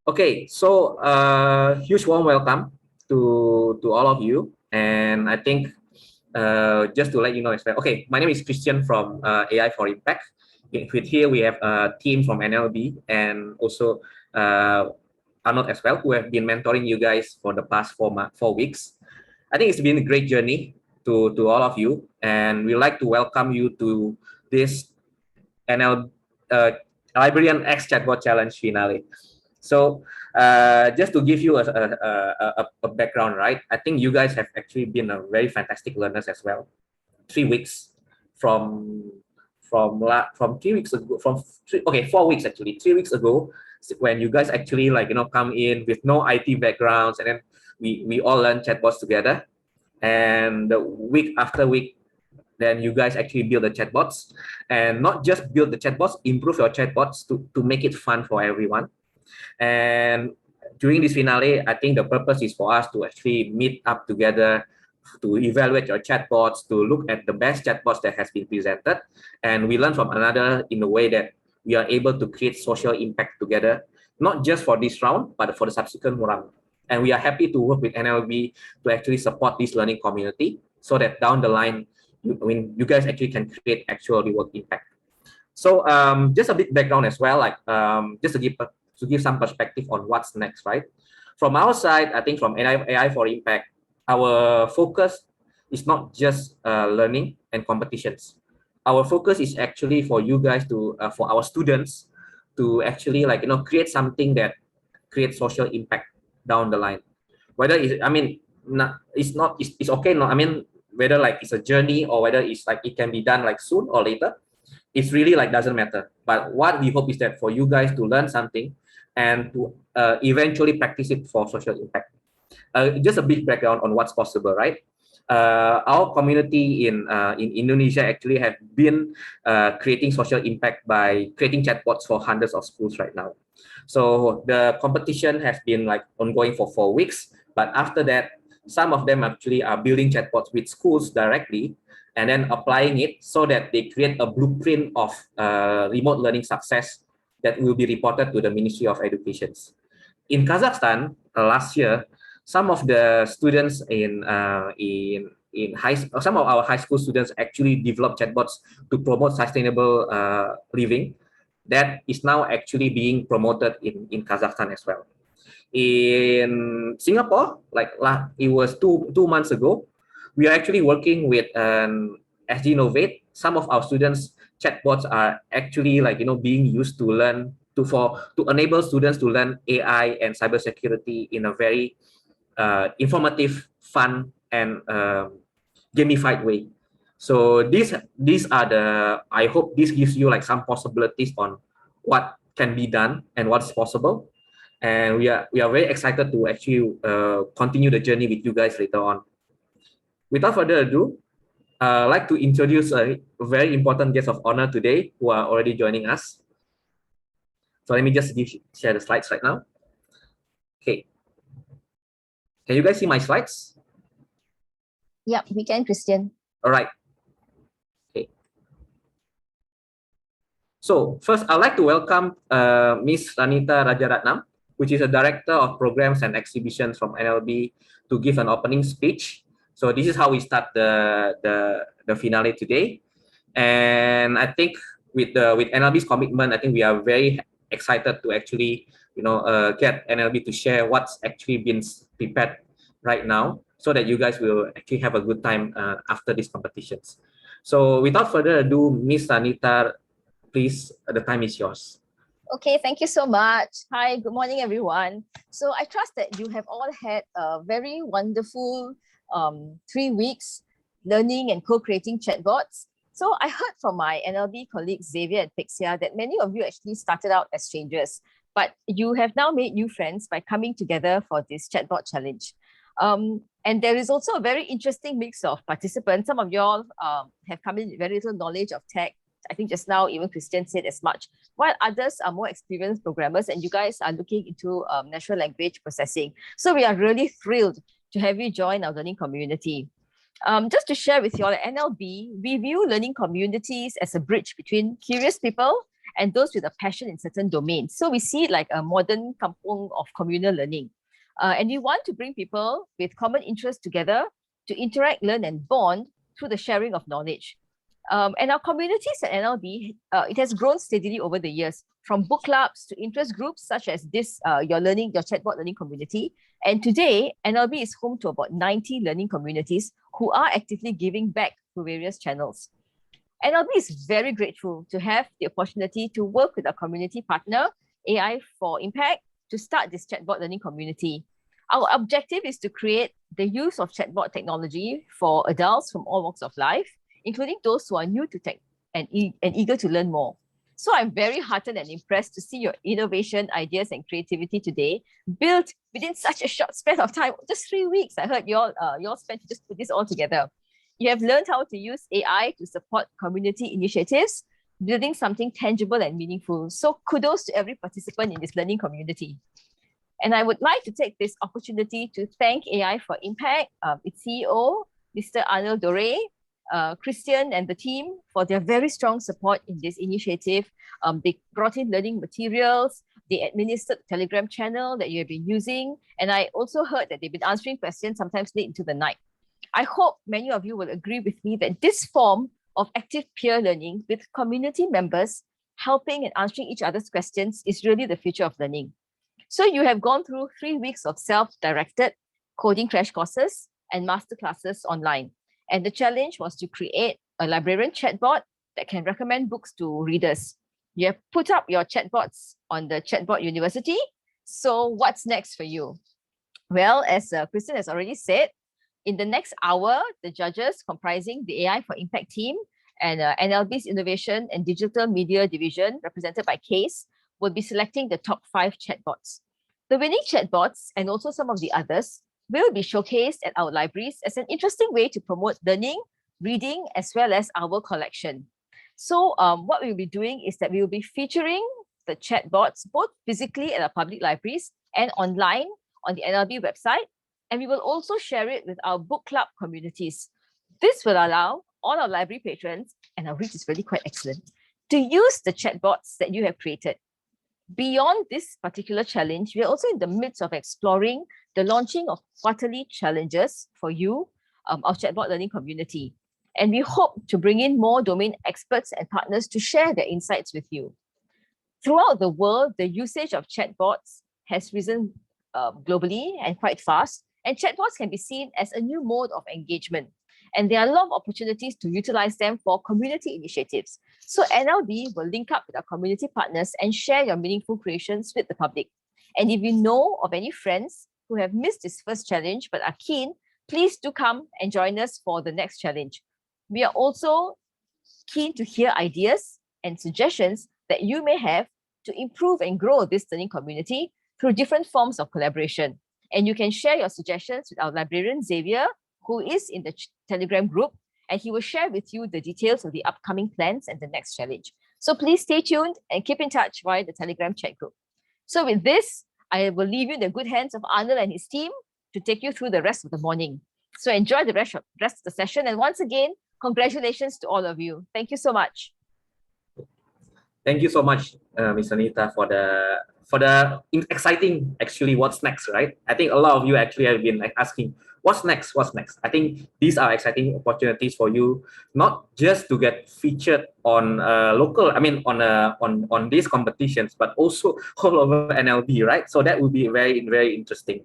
Okay, so huge warm welcome to all of you, and I think just to let you know as well. Okay, my name is Christian from AI for Impact. With here we have a team from NLB and also Arnold as well, who have been mentoring you guys for the past 4 weeks. I think it's been a great journey to all of you, and we'd like to welcome you to this NL Librarian X Chatbot Challenge finale. So just to give you a background, right? I think you guys have actually been a very fantastic learners as well. 3 weeks from 3 weeks ago, 4 weeks actually. 3 weeks ago, when you guys actually come in with no IT backgrounds, and then we all learn chatbots together. And the week after week, then you guys actually build the chatbots, and not just build the chatbots, improve your chatbots to make it fun for everyone. And during this finale, I think the purpose is for us to actually meet up together to evaluate your chatbots, to look at the best chatbots that has been presented, and we learn from another in a way that we are able to create social impact together, not just for this round, but for the subsequent round. And we are happy to work with NLB to actually support this learning community so that down the line, you guys actually can create actual real impact. So just a bit background as well, just to give some perspective on what's next, right? From our side, I think from AI for Impact, our focus is not just learning and competitions. Our focus is actually for you guys to, for our students to actually create something that creates social impact down the line. Whether it's, I mean, it's okay. No, I mean, whether it's a journey or whether it's it can be done soon or later, it's really doesn't matter. But what we hope is that for you guys to learn something and to eventually practice it for social impact. Just a big background on what's possible, right? Our community in Indonesia actually have been creating social impact by creating chatbots for hundreds of schools right now. So the competition has been ongoing for 4 weeks, but after that, some of them actually are building chatbots with schools directly and then applying it so that they create a blueprint of remote learning success that will be reported to the Ministry of Education. In Kazakhstan, last year, some of the students some of our high school students actually developed chatbots to promote sustainable living. That is now actually being promoted in Kazakhstan as well. In Singapore, it was two months ago, we are actually working with SG Innovate. Some of our students' chatbots are actually being used to learn to enable students to learn AI and cybersecurity in a very informative, fun, and gamified way. So these are the, I hope this gives you some possibilities on what can be done and what's possible. And we are very excited to actually continue the journey with you guys later on. Without further ado, I'd like to introduce a very important guest of honor today who are already joining us. So let me just share the slides right now. Okay. Can you guys see my slides? Yeah, we can, Christian. All right. Okay. So first, I'd like to welcome Ms. Ranita Rajaratnam, which is a Director of Programs and Exhibitions from NLB, to give an opening speech. So this is how we start the finale today. And I think with NLB's commitment, I think we are very excited to actually get NLB to share what's actually been prepared right now, so that you guys will actually have a good time after these competitions. So without further ado, Ms. Ranita, please, the time is yours. Okay, thank you so much. Hi, good morning, everyone. So I trust that you have all had a very wonderful 3 weeks learning and co-creating chatbots. So I heard from my NLB colleagues Xavier and Pixia that many of you actually started out as strangers, but you have now made new friends by coming together for this chatbot challenge. And there is also a very interesting mix of participants. Some of y'all have come in with very little knowledge of tech. I think just now even Christian said as much, while others are more experienced programmers, and you guys are looking into natural language processing. So we are really thrilled to have you join our learning community. Just to share with you all, at NLB, we view learning communities as a bridge between curious people and those with a passion in certain domains. So we see it like a modern kampong of communal learning. And we want to bring people with common interests together to interact, learn, and bond through the sharing of knowledge. And our communities at NLB, it has grown steadily over the years, from book clubs to interest groups such as this, your chatbot learning community. And today, NLB is home to about 90 learning communities who are actively giving back through various channels. NLB is very grateful to have the opportunity to work with our community partner, AI4IMPACT, to start this chatbot learning community. Our objective is to create the use of chatbot technology for adults from all walks of life, including those who are new to tech and eager to learn more. So I'm very heartened and impressed to see your innovation, ideas, and creativity today built within such a short span of time. Just 3 weeks, I heard you all spent to just put this all together. You have learned how to use AI to support community initiatives, building something tangible and meaningful. So kudos to every participant in this learning community. And I would like to take this opportunity to thank AI4IMPACT, its CEO, Mr. Arnold Dore, Christian and the team for their very strong support in this initiative. They brought in learning materials, they administered the Telegram channel that you have been using, and I also heard that they've been answering questions sometimes late into the night. I hope many of you will agree with me that this form of active peer learning with community members helping and answering each other's questions is really the future of learning. So you have gone through 3 weeks of self-directed coding crash courses and masterclasses online. And the challenge was to create a librarian chatbot that can recommend books to readers. You have put up your chatbots on the Chatbot University. So what's next for you? Well, as Kristen has already said, in the next hour, the judges comprising the AI4IMPACT team and NLB's Innovation and Digital Media Division, represented by Case, will be selecting the top 5 chatbots. The winning chatbots, and also some of the others, will be showcased at our libraries as an interesting way to promote learning, reading, as well as our collection. So what we'll be doing is that we will be featuring the chatbots both physically at our public libraries and online on the NLB website. And we will also share it with our book club communities. This will allow all our library patrons, and our reach is really quite excellent, to use the chatbots that you have created. Beyond this particular challenge, we are also in the midst of exploring the launching of quarterly challenges for you, our chatbot learning community. And we hope to bring in more domain experts and partners to share their insights with you. Throughout the world, the usage of chatbots has risen globally and quite fast, and chatbots can be seen as a new mode of engagement. And there are a lot of opportunities to utilize them for community initiatives. So NLB will link up with our community partners and share your meaningful creations with the public. And if you know of any friends who have missed this first challenge but are keen, please do come and join us for the next challenge. We are also keen to hear ideas and suggestions that you may have to improve and grow this learning community through different forms of collaboration. And you can share your suggestions with our librarian, Xavier, who is in the Telegram group, and he will share with you the details of the upcoming plans and the next challenge. So please stay tuned and keep in touch via the Telegram chat group. So with this, I will leave you in the good hands of Arnold and his team to take you through the rest of the morning. So enjoy the rest of the session. And once again, congratulations to all of you. Thank you so much. Thank you so much, Ms. Anita, for the exciting, actually, what's next, right? I think a lot of you actually have been like asking, what's next? What's next? I think these are exciting opportunities for you, not just to get featured on local, on these competitions, but also all over NLB, right? So that will be very, very interesting.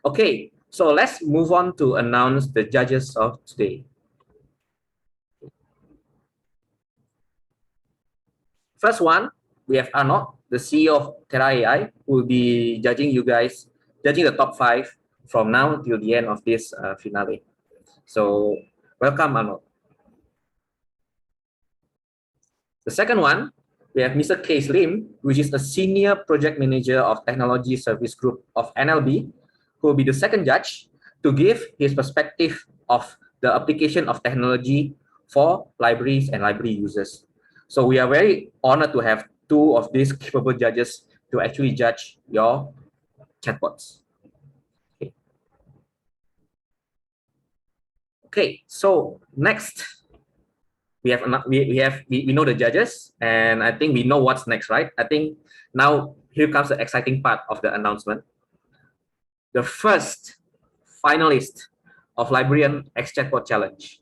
Okay, so let's move on to announce the judges of today. First one, we have Arnold, the CEO of Terra AI, who will be judging you guys, judging the top 5 from now till the end of this finale. So welcome, Arnold. The second one, we have Mr. Case Lim, which is a senior project manager of technology service group of NLB, who will be the second judge to give his perspective of the application of technology for libraries and library users. So we are very honored to have 2 of these capable judges to actually judge your chatbots. Okay, so next, we know the judges, and I think we know what's next, right? I think now here comes the exciting part of the announcement. The first finalist of Librarian X Chatbot Challenge.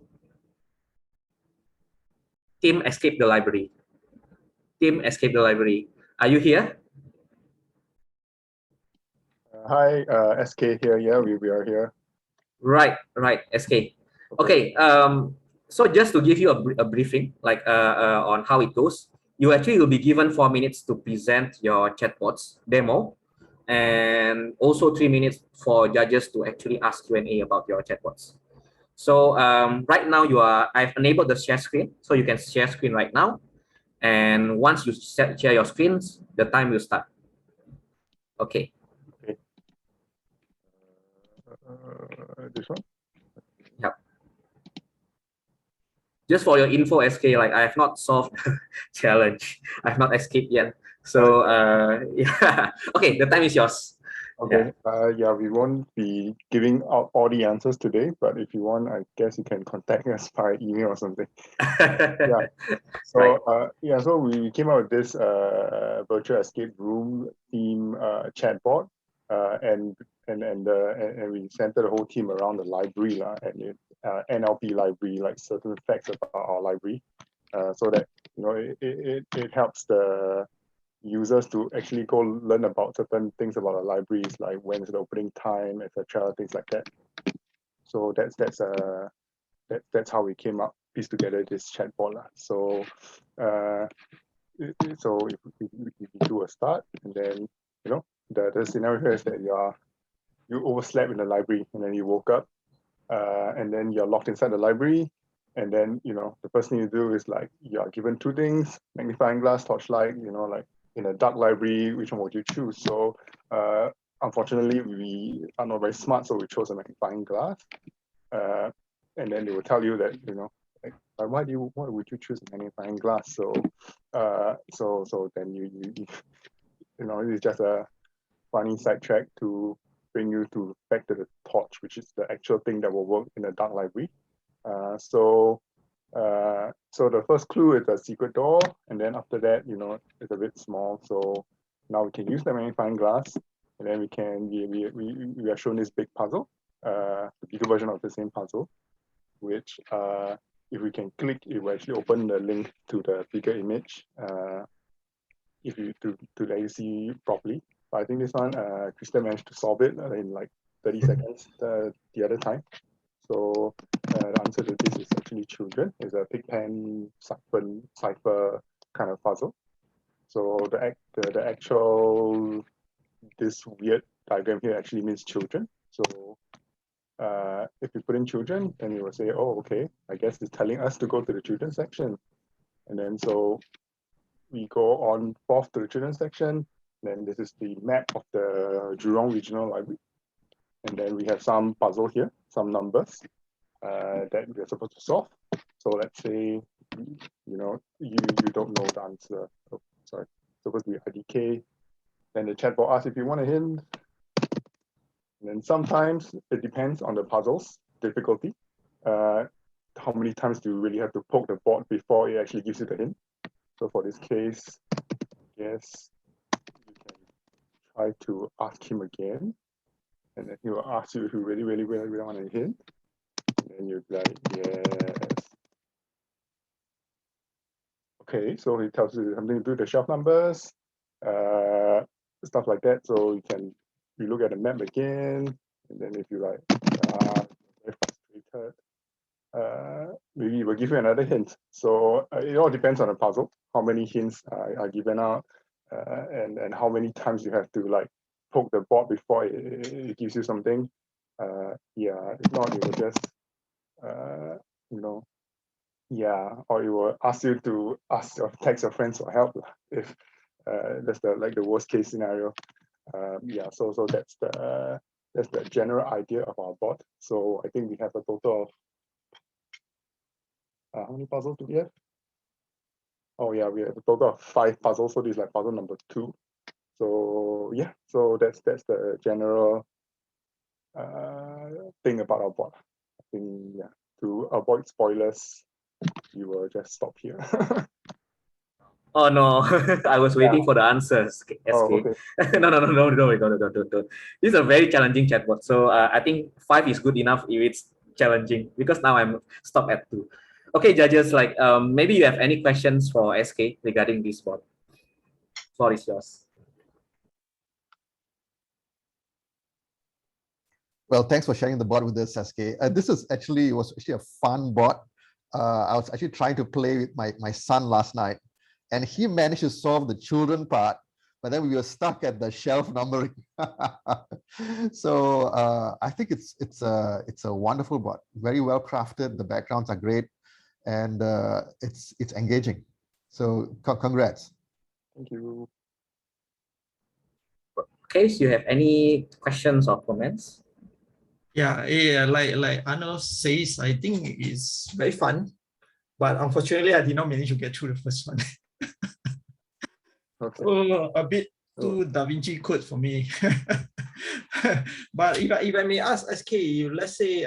Team Escape the Library. Team Escape the Library. Are you here? Hi, SK here. Yeah, we are here. Right, SK. Okay. So just to give you a briefing, like on how it goes, you actually will be given 4 minutes to present your chatbots demo, and also 3 minutes for judges to actually ask Q&A about your chatbots. So right now I've enabled the share screen, so you can share screen right now. And once you share your screens, the time will start. Okay. Okay. This one? Yep. Just for your info, SK, like I have not solved the challenge. I have not escaped yet. So yeah. Okay, the time is yours. Okay. Yeah, we won't be giving out all the answers today, but if you want, I guess you can contact us by email or something. Yeah. So Right. yeah, so we came out with this virtual escape room theme chatbot, and we centered the whole team around the library and NLB library, like certain facts about our library, so that it helps the users to actually go learn about certain things about the libraries, like when's the opening time, etc., things like that. So that's how we came up, pieced together this chatbot. So so if we do a start, and then the scenario here is that you overslept in the library, and then you woke up, and then you're locked inside the library, and then the first thing you do is like you are given two things: magnifying glass, torchlight. Like in a dark library, which one would you choose? So unfortunately, we are not very smart, so we chose a magnifying glass. And then they will tell you that like, why would you choose a magnifying glass? So so then it's just a funny sidetrack to bring you back to the torch, which is the actual thing that will work in a dark library. So the first clue is a secret door, and then after that, it's a bit small. So now we can use the magnifying glass, and then we are shown this big puzzle, the bigger version of the same puzzle, which if we can click, it will actually open the link to the bigger image. If you to let you see properly. But I think this one, Krista managed to solve it in like 30 seconds the other time. So the answer to this is actually children. It's a pig pen cipher kind of puzzle. So the actual this weird diagram here actually means children. So if you put in children, then you will say, oh, okay, I guess it's telling us to go to the children's section. And then so we go on forth to the children's section. Then this is the map of the Jurong Regional Library. And then we have some puzzle here, some numbers that we're supposed to solve. So let's say, you don't know the answer. Oh, sorry, it's supposed to be IDK. Then the chatbot asks if you want a hint. And then sometimes it depends on the puzzle's difficulty. How many times do you really have to poke the board before it actually gives you the hint? So for this case, yes, you can try to ask him again. And then he will ask you if you really want a hint. And then you'll be like, yes. Okay, so he tells you something to do with the shelf numbers, stuff like that. So you look at the map again, and then if you like, very frustrated, maybe we'll give you another hint. So it all depends on the puzzle, how many hints are given out, and how many times you have to like poke the board before it gives you something. Yeah, if not, it will just, yeah, or it will ask you to text your friends for help if that's the worst case scenario. Yeah, so that's the general idea of our bot. So I think we have a total of how many puzzles do we have? Oh yeah, we have a total of 5 puzzles. So this is like puzzle number 2. So yeah, so that's the general thing about our bot. I think, yeah, to avoid spoilers, you will just stop here. Oh no, I was waiting for the answers, SK. Oh, okay. No. This is a very challenging chatbot. So I think 5 is good enough if it's challenging, because now I'm stuck at 2. Okay, judges, like maybe you have any questions for SK regarding this bot. Floor is yours. Well, thanks for sharing the bot with us, SK. This was actually a fun bot. I was actually trying to play with my son last night, and he managed to solve the children part, but then we were stuck at the shelf numbering. So I think it's a wonderful bot, very well crafted. The backgrounds are great, and it's engaging. So congrats. Thank you. Okay, so you have any questions or comments? Yeah, like Arnold says, I think it's very fun, but unfortunately, I did not manage to get through the first one. Okay. So a bit too Da Vinci Code for me. But if I may ask, SK, let's say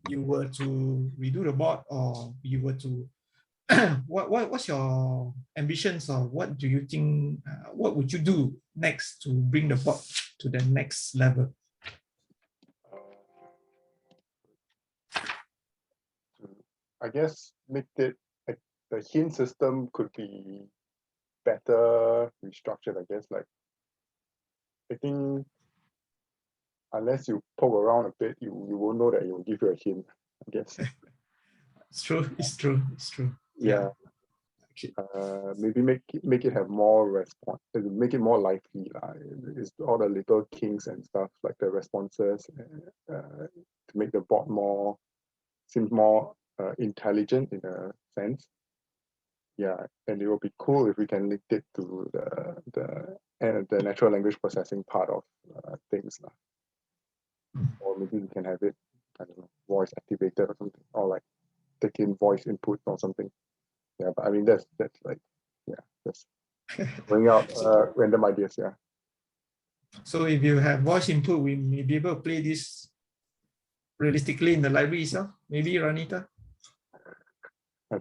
you were to redo the bot, or you were to what's your ambitions, or what do you think? What would you do next to bring the bot to the next level? I guess make it like the hint system could be better restructured. I guess, like, I think unless you poke around a bit, you won't know that it will give you a hint, I guess. It's true. Yeah. Okay. Maybe make it have more response, make it more lively. It's all the little kinks and stuff, like the responses, to make the bot seems more intelligent in a sense. Yeah, and it will be cool if we can link it to the natural language processing part of things. Or maybe we can have it, I don't know, voice activated or something, or like take in voice input or something. Yeah, but I mean that's like, yeah, that's bring out random ideas. Yeah. So if you have voice input, we may be able to play this realistically in the library itself. Maybe, Ranita? I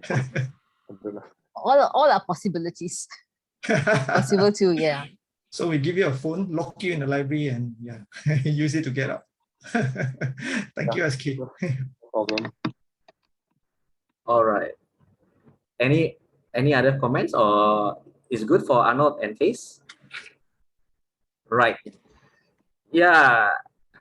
don't know. All are possibilities. Possible too, yeah. So we give you a phone, lock you in the library, and yeah, use it to get out. Thank you, SK. No problem. All right. Any other comments, or is good for Arnold and Case? Right. Yeah.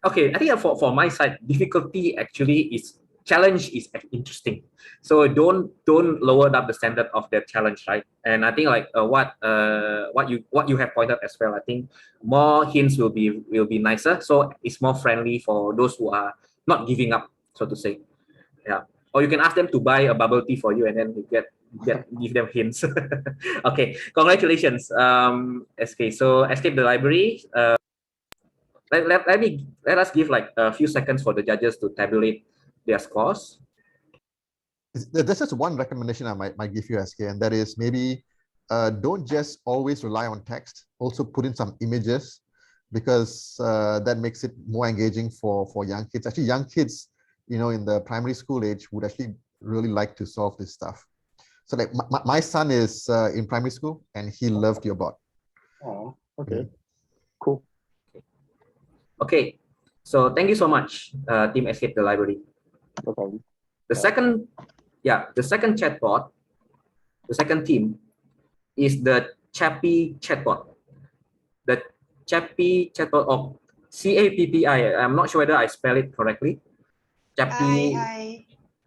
Okay. I think for my side, difficulty actually is challenge is interesting. So don't lower up the standard of the challenge, right? And I think like what you have pointed as well. I think more hints will be nicer. So it's more friendly for those who are not giving up, so to say. Yeah. Or you can ask them to buy a bubble tea for you, and then you give them hints. Okay. Congratulations, SK. So escape the library. Let us give like a few seconds for the judges to tabulate their scores. There's just one recommendation I might give you, SK, and that is maybe don't just always rely on text. Also put in some images, because that makes it more engaging for young kids. Actually, young kids, in the primary school age would actually really like to solve this stuff. So like my son is in primary school, and he loved your bot. Oh, okay. Cool. Okay, so thank you so much, Team Escape the Library. No problem. The second chatbot, the second team is the Chappy chatbot. The Chappy chatbot of Cappi. I'm not sure whether I spell it correctly. Chappy.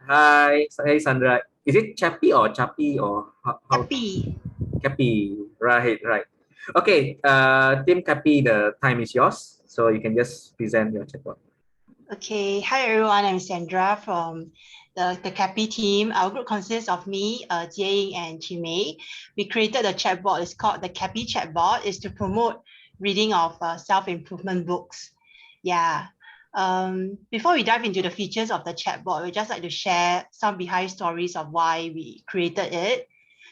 Hi, Sandra. Is it Chappy or Chappy or how? Happy. Cappy. Right. Okay, Team Cappy, the time is yours. So you can just present your chatbot. Okay, hi everyone, I'm Sandra from the Cappy team. Our group consists of me, Jie Ying and Chimei. We created a chatbot. It's called the Cappy chatbot. It's to promote reading of self-improvement books. Yeah. Before we dive into the features of the chatbot, we'd just like to share some behind stories of why we created it.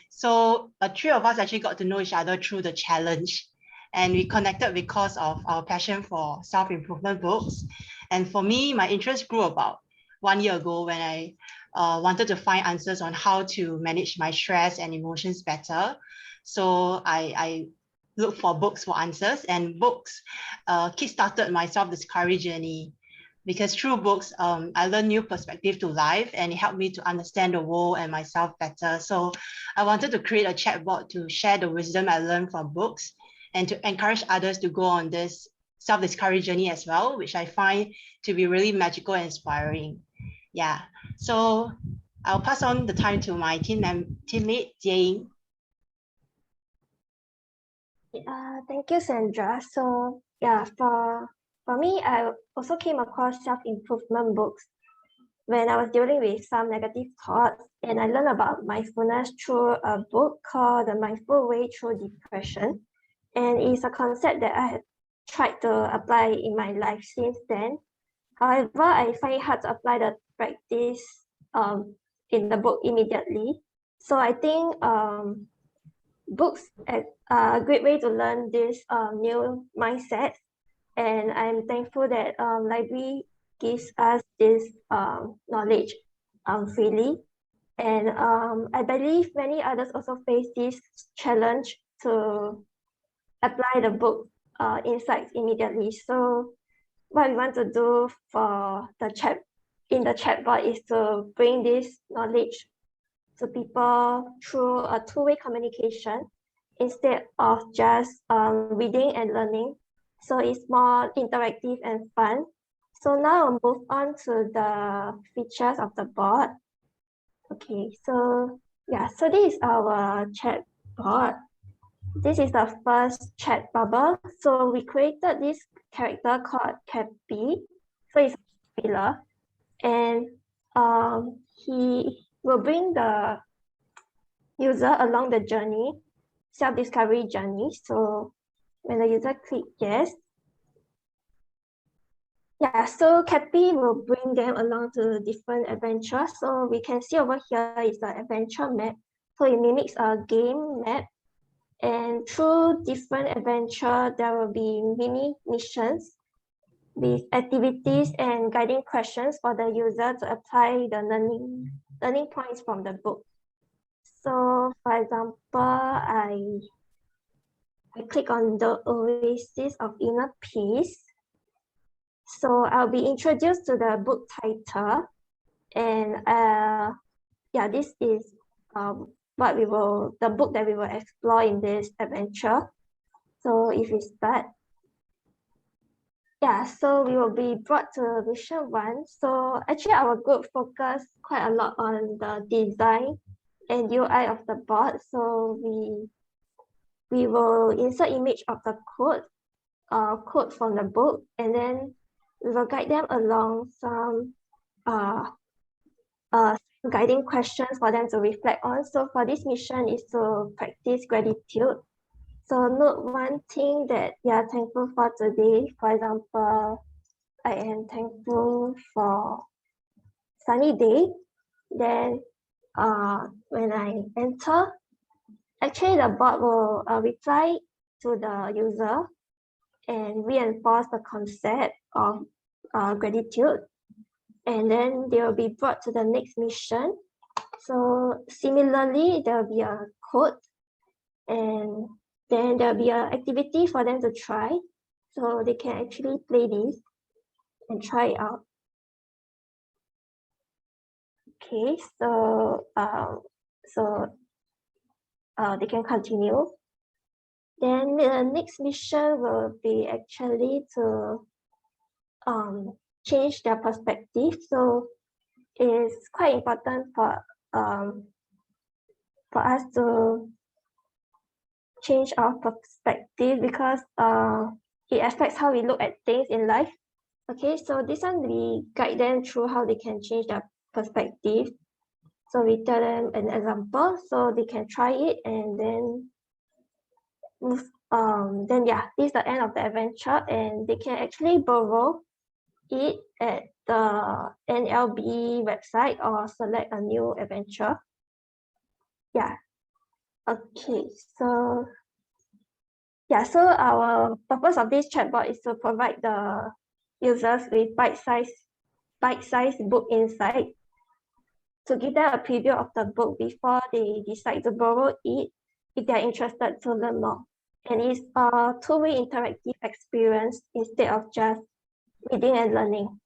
So 3 of us actually got to know each other through the challenge, and we connected because of our passion for self-improvement books. And for me, my interest grew about 1 year ago when I wanted to find answers on how to manage my stress and emotions better. So I looked for books for answers, and books kickstarted my self-discovery journey. Because through books, I learned new perspective to life, and it helped me to understand the world and myself better. So I wanted to create a chatbot to share the wisdom I learned from books and to encourage others to go on this self-discovery journey as well, which I find to be really magical and inspiring. Yeah, so I'll pass on the time to my teammate, Jane. Thank you, Sandra. So yeah, for me, I also came across self-improvement books when I was dealing with some negative thoughts, and I learned about mindfulness through a book called The Mindful Way Through Depression. And it's a concept that I have tried to apply in my life since then. However, I find it hard to apply the practice in the book immediately. So I think books are a great way to learn this new mindset, and I'm thankful that library gives us this knowledge freely. And I believe many others also face this challenge to apply the book insights immediately. So what we want to do for the chatbot is to bring this knowledge to people through a two-way communication instead of just reading and learning. So it's more interactive and fun. So now I'll move on to the features of the bot. Okay, so yeah, so this is our chatbot. This is the first chat bubble. So we created this character called Cappy. So it's a filler, and he will bring the user along the journey, self-discovery journey. So when the user click yes, yeah, so Cappy will bring them along to different adventures. So we can see over here is the adventure map. So it mimics a game map. And through different adventure, there will be mini missions with activities and guiding questions for the user to apply the learning points from the book. So for example, I click on the Oasis of Inner Peace. So I'll be introduced to the book title, and yeah, this is the book that we will explore in this adventure. So if we start, yeah, so we will be brought to mission 1. So actually our group focused quite a lot on the design and UI of the bot. So we will insert image of the code from the book, and then we will guide them along some guiding questions for them to reflect on. So for this mission is to practice gratitude. So note one thing that you are thankful for today. For example, I am thankful for sunny day. Then when I enter, actually the bot will reply to the user and reinforce the concept of gratitude. And then they will be brought to the next mission. So similarly, there will be a code, and then there will be an activity for them to try. So they can actually play this and try it out. Okay, so they can continue. Then the next mission will be actually to change their perspective. So it's quite important for us to change our perspective, because it affects how we look at things in life. Okay, so this one we guide them through how they can change their perspective. So we tell them an example so they can try it, and then yeah, this is the end of the adventure, and they can actually borrow it at the NLB website or select a new adventure. Yeah. Okay, so yeah, so our purpose of this chatbot is to provide the users with bite-sized book insight to give them a preview of the book before they decide to borrow it if they're interested to learn more. And it's a two-way interactive experience instead of just reading and learning.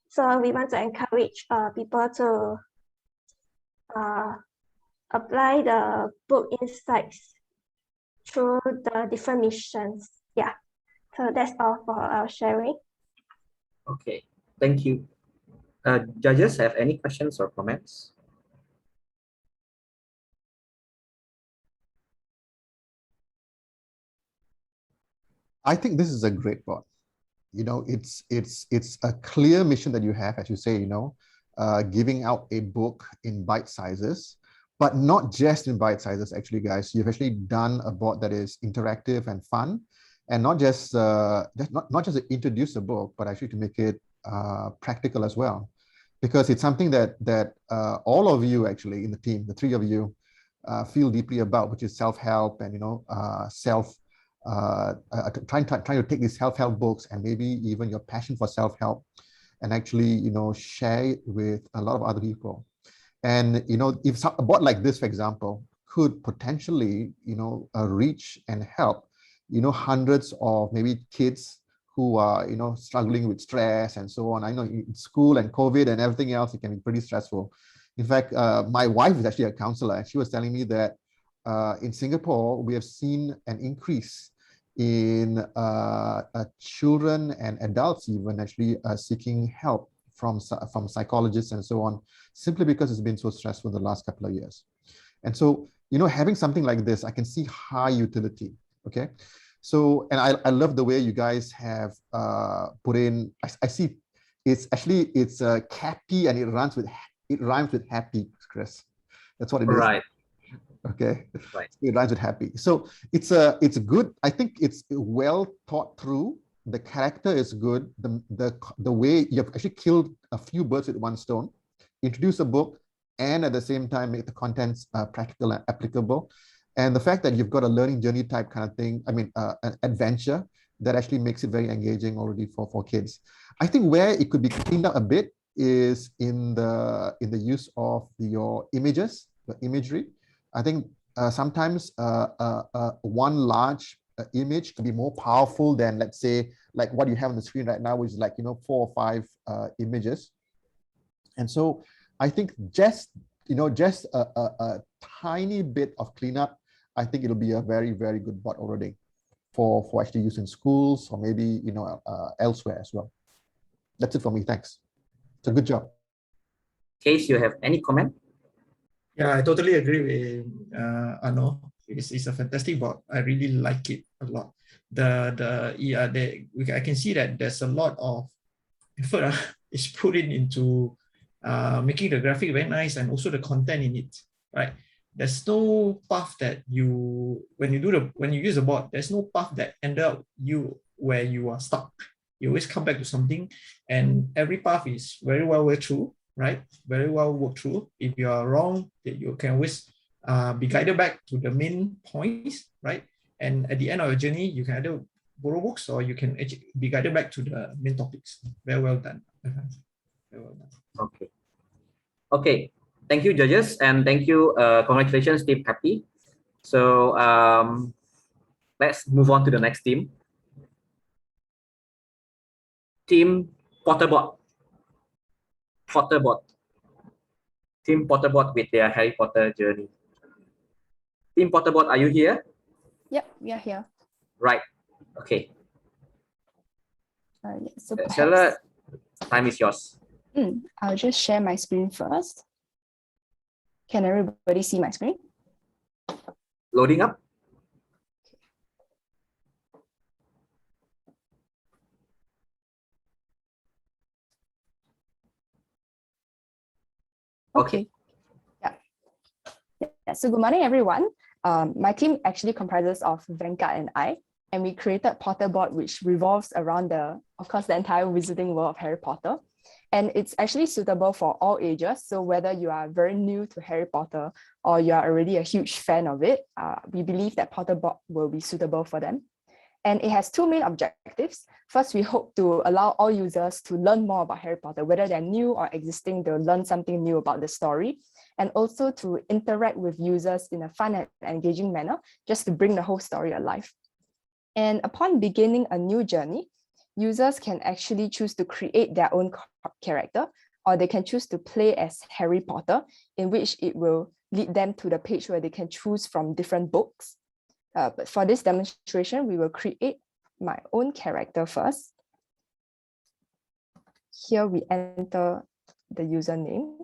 So we want to encourage people to apply the book insights through the different missions. Yeah, so that's all for our sharing. Okay, thank you. Judges, have any questions or comments? I think this is a great bot. It's a clear mission that you have, as you say, giving out a book in bite sizes, but not just in bite sizes. Actually, guys, you've actually done a bot that is interactive and fun, and not just to introduce the book, but actually to make it practical as well, because it's something that all of you actually in the team, the three of you, feel deeply about, which is self-help and trying to take these self-help books and maybe even your passion for self-help and actually share it with a lot of other people. And if a bot like this, for example, could potentially reach and help hundreds of maybe kids who are struggling with stress and so on. I know in school and COVID and everything else, it can be pretty stressful. In fact, my wife is actually a counselor, and she was telling me that in Singapore, we have seen an increase in children and adults even actually seeking help from psychologists and so on, simply because it's been so stressful the last couple of years. And so, having something like this, I can see high utility, okay? So, and I love the way you guys have put in, I see it's Cappy, and it rhymes with happy, Chris. That's what it is. Right. Okay, right. It rhymes with happy. So it's good. I think it's well thought through. The character is good. The way you've actually killed a few birds with one stone, introduce a book, and at the same time make the contents practical and applicable. And the fact that you've got a learning journey type kind of thing, an adventure that actually makes it very engaging already for kids. I think where it could be cleaned up a bit is in the use of your images, the imagery. I think sometimes one large image can be more powerful than, let's say, like what you have on the screen right now, which is like 4 or 5 images. And so I think just a tiny bit of cleanup, I think it'll be a very, very good bot already for actually use in schools or maybe elsewhere as well. That's it for me. Thanks. It's a good job. Case, you have any comment? Yeah, I totally agree with Arno. It's a fantastic bot. I really like it a lot. I can see that there's a lot of effort is put into making the graphic very nice and also the content in it, right? There's no path that when you use a bot, there's no path that end up where you are stuck. You always come back to something, and every path is very well worked through, right? Very well worked through. If you are wrong, you can always be guided back to the main points, right? And at the end of your journey, you can either borrow books or you can be guided back to the main topics. Very well done. Very well done. Okay. Okay. Thank you, judges, and thank you. Congratulations, Team Happy. So let's move on to the next team. Team Potterbot. Team Potterbot with their Harry Potter journey. Team Potterbot, are you here? Yep, we are here. Right. Okay. Yeah, so Stella, time is yours. I'll just share my screen first. Can everybody see my screen? Loading up. Okay. Yeah. So good morning, everyone. My team actually comprises of Venkat and I, and we created Potterbot, which revolves around the entire wizarding world of Harry Potter. And it's actually suitable for all ages. So whether you are very new to Harry Potter or you are already a huge fan of it, we believe that Potterbot will be suitable for them. And it has two main objectives. First, we hope to allow all users to learn more about Harry Potter, whether they're new or existing, they'll learn something new about the story, and also to interact with users in a fun and engaging manner, just to bring the whole story alive. And upon beginning a new journey, users can actually choose to create their own character, or they can choose to play as Harry Potter, in which it will lead them to the page where they can choose from different books. But for this demonstration, we will create my own character first. Here we enter the username.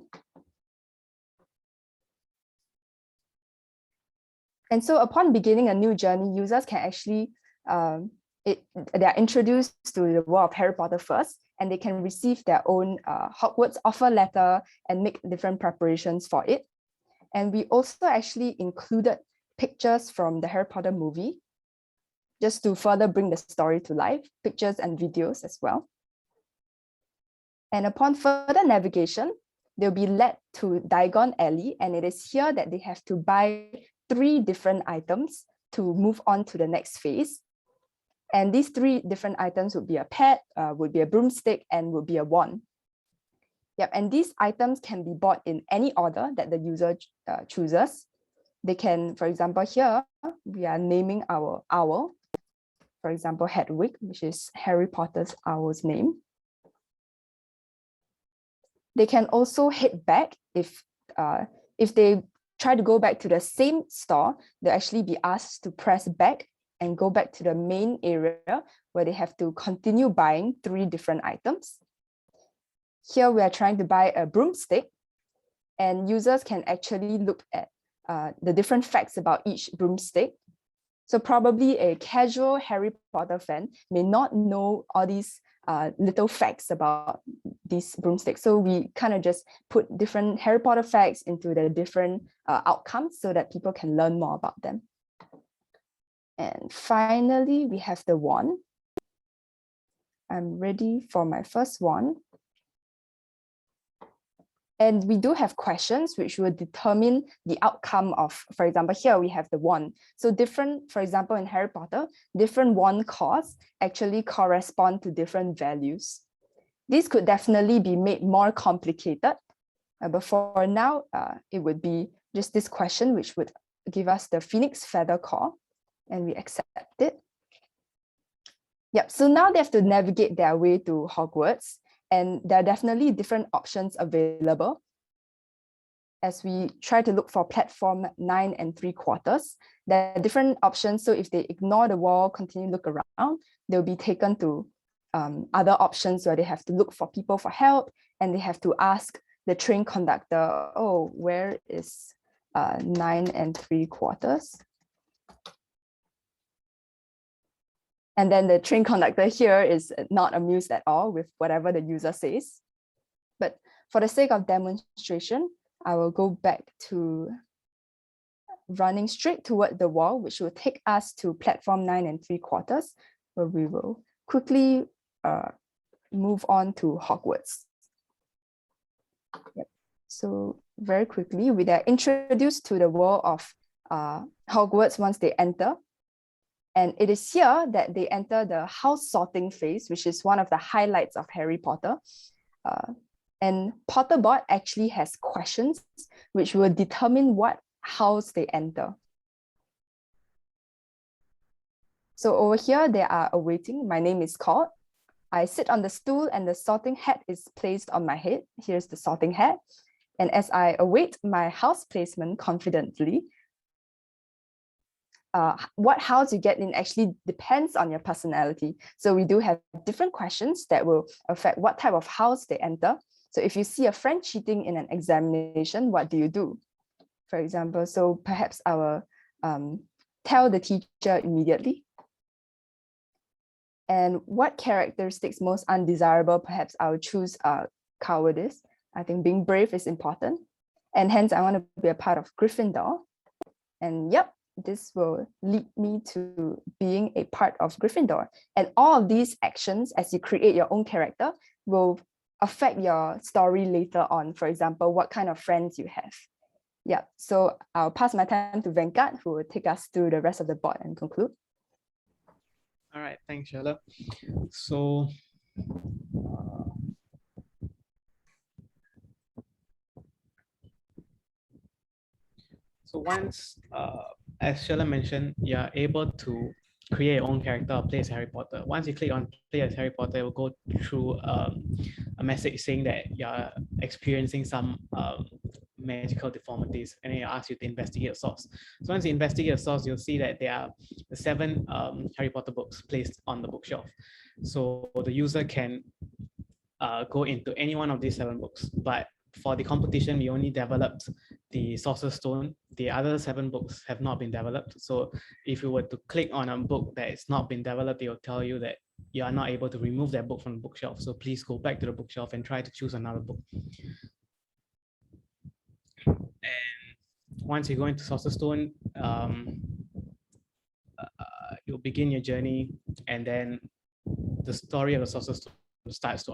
And so upon beginning a new journey, users can actually, they are introduced to the world of Harry Potter first, and they can receive their own Hogwarts offer letter and make different preparations for it. And we also actually included pictures from the Harry Potter movie, just to further bring the story to life, pictures and videos as well. And upon further navigation, they'll be led to Diagon Alley, and it is here that they have to buy 3 different items to move on to the next phase. And these 3 different items would be a pet, would be a broomstick, and would be a wand. Yep, and these items can be bought in any order that the user chooses. They can, for example, here, we are naming our owl. For example, Hedwig, which is Harry Potter's owl's name. They can also head back if they try to go back to the same store, they'll actually be asked to press back and go back to the main area where they have to continue buying 3 different items. Here we are trying to buy a broomstick, and users can actually look at the different facts about each broomstick. So probably a casual Harry Potter fan may not know all these little facts about these broomsticks. So we kind of just put different Harry Potter facts into the different outcomes so that people can learn more about them. And finally, we have the wand. I'm ready for my first wand. And we do have questions which will determine the outcome of, for example, here we have the wand. So different, for example, in Harry Potter, different wand costs actually correspond to different values. These could definitely be made more complicated, but for now, it would be just this question, which would give us the Phoenix Feather Core, and we accept it. Yep, so now they have to navigate their way to Hogwarts. And there are definitely different options available as we try to look for platform 9 3/4. There are different options. So if they ignore the wall, continue to look around, they'll be taken to other options where they have to look for people for help, and they have to ask the train conductor, oh, where is 9 3/4? And then the train conductor here is not amused at all with whatever the user says. But for the sake of demonstration, I will go back to running straight toward the wall, which will take us to platform 9 3/4, where we will quickly move on to Hogwarts. Yep. So very quickly, we are introduced to the world of Hogwarts once they enter. And it is here that they enter the house sorting phase, which is one of the highlights of Harry Potter. And Potterbot actually has questions which will determine what house they enter. So over here, they are awaiting. My name is called. I sit on the stool and the sorting hat is placed on my head. Here's the sorting hat. And as I await my house placement confidently, what house you get in actually depends on your personality. So we do have different questions that will affect what type of house they enter. So if you see a friend cheating in an examination, what do you do? For example, so perhaps I will tell the teacher immediately. And what characteristics most undesirable? Perhaps I will choose cowardice. I think being brave is important. And hence I want to be a part of Gryffindor. And yep, this will lead me to being a part of Gryffindor. And all of these actions, as you create your own character, will affect your story later on. For example, what kind of friends you have. Yeah, so I'll pass my time to Venkat, who will take us through the rest of the board and conclude. right, thanks, Sheila. So, once, as Sheila mentioned, you're able to create your own character or play as Harry Potter. Once you click on play as Harry Potter, it will go through a message saying that you're experiencing some magical deformities, and then it asks you to investigate a source. So once you investigate a source, you'll see that there are 7 Harry Potter books placed on the bookshelf. So the user can go into any one of these 7 books, but for the competition, we only developed the Sorcerer's Stone. The other 7 books have not been developed. So if you were to click on a book that is not been developed, it will tell you that you are not able to remove that book from the bookshelf. So please go back to the bookshelf and try to choose another book. And once you go into Sorcerer's Stone, you'll begin your journey, and then the story of the Sorcerer's Stone starts to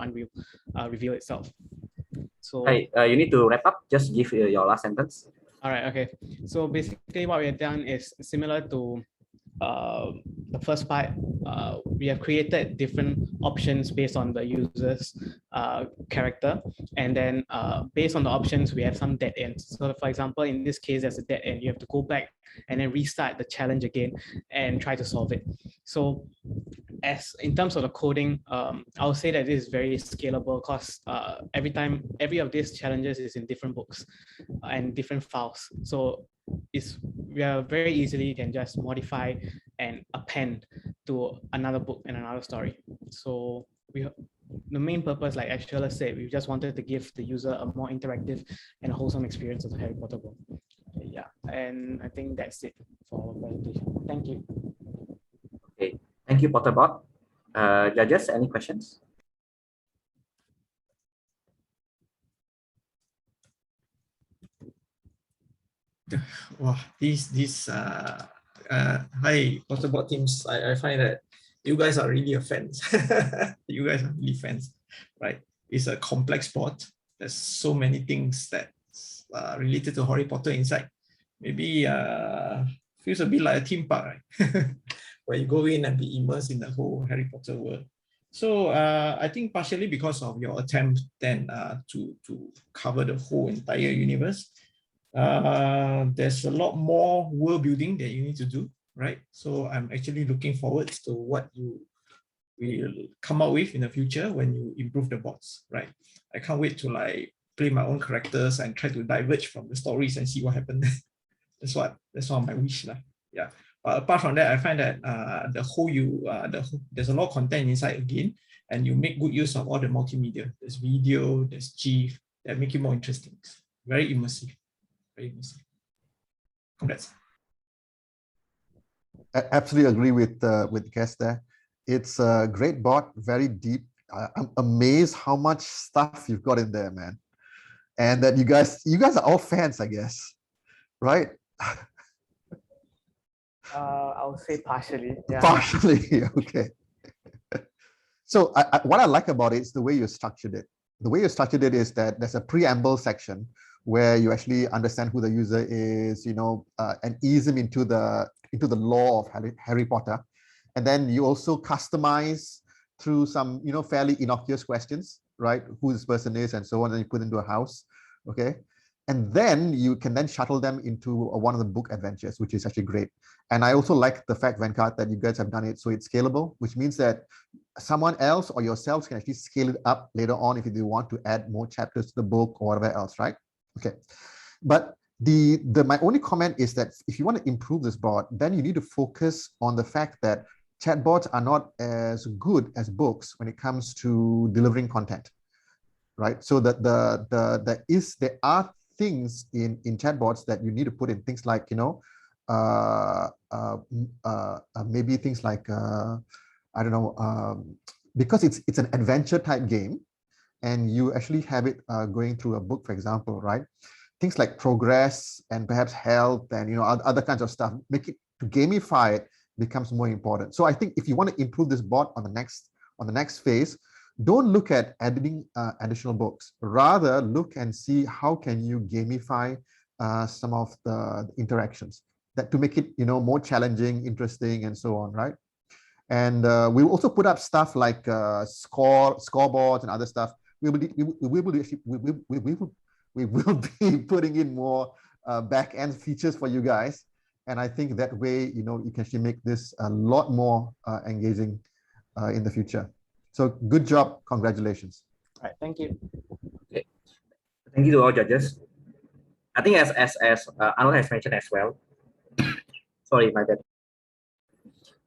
reveal itself. So Hey, you need to wrap up. Just give your last sentence. All right, okay. So basically what we have done is similar to the first part. We have created different options based on the user's character. And then based on the options, we have some dead ends. So for example, in this case, there's a dead end. You have to go back and then restart the challenge again and try to solve it. So as in terms of the coding, I would say that this is very scalable because every of these challenges is in different books and different files. So we are very easily can just modify and append to another book and another story. So the main purpose, like Sheila said, we just wanted to give the user a more interactive and wholesome experience of the Harry Potter book. Yeah, and I think that's it for our presentation. Thank you. Okay, thank you, Potterbot. Judges, any questions? Wow, hi Potterbot teams. I find that you guys are really fans. You guys are really fans, right? It's a complex sport. There's so many things that's related to Harry Potter inside. Maybe feels a bit like a theme park, right? Where you go in and be immersed in the whole Harry Potter world. So I think partially because of your attempt then to cover the whole entire universe, there's a lot more world building that you need to do, right? So I'm actually looking forward to what you will come up with in the future when you improve the bots, right? I can't wait to like play my own characters and try to diverge from the stories and see what happens. That's what my wish lah. Yeah. But apart from that, I find that there's a lot of content inside again, and you make good use of all the multimedia. There's video, there's GIF that make it more interesting. Very immersive. Very immersive. Congrats. I absolutely agree with Kes there. It's a great bot, very deep. I'm amazed how much stuff you've got in there, man. And that you guys are all fans, I guess, right? I would say partially. Yeah. Partially, okay. So what I like about it is the way you structured it. The way you structured it is that there's a preamble section where you actually understand who the user is, and ease them into the lore of Harry Potter. And then you also customize through some, fairly innocuous questions, right? Who this person is and so on, and you put into a house, okay? And then you can then shuttle them into one of the book adventures, which is actually great. And I also like the fact, Venkat, that you guys have done it so it's scalable, which means that someone else or yourselves can actually scale it up later on if you want to add more chapters to the book or whatever else, right? Okay. But my only comment is that if you want to improve this bot, then you need to focus on the fact that chatbots are not as good as books when it comes to delivering content, right? So that there are things in chatbots that you need to put in, things like maybe things like I don't know, because it's an adventure type game, and you actually have it going through a book, for example, right? Things like progress and perhaps health and other kinds of stuff, make it to gamify it becomes more important. So I think if you want to improve this bot on the next phase, don't look at adding additional books. Rather, look and see how can you gamify some of the interactions that to make it more challenging, interesting, and so on, right? And we will also put up stuff like scoreboards and other stuff. We will be putting in more back-end features for you guys. And I think that way, you know, you can actually make this a lot more engaging in the future. So good job, congratulations. All right, thank you. Okay. Thank you to all judges. I think as Arnold has mentioned as well. Sorry, my bad.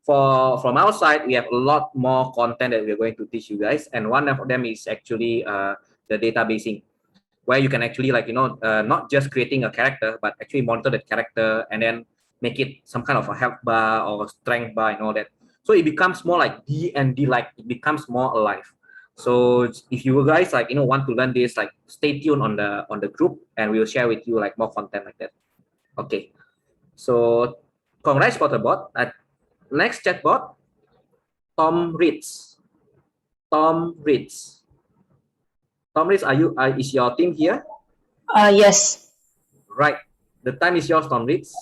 From our side, we have a lot more content that we are going to teach you guys, and one of them is actually the databasing, where you can actually, like, you know, not just creating a character, but actually monitor that character and then make it some kind of a health bar or a strength bar and all that. So it becomes more like D&D, like it becomes more alive. So if you guys, like, you know, want to learn this, like, stay tuned on the group, and we'll share with you like more content like that. Okay. So congrats for the bot. Next chatbot, Tom Reeds. Tom Reeds. Tom Reeds, is your team here? Yes. Right. The time is yours, Tom Reeds.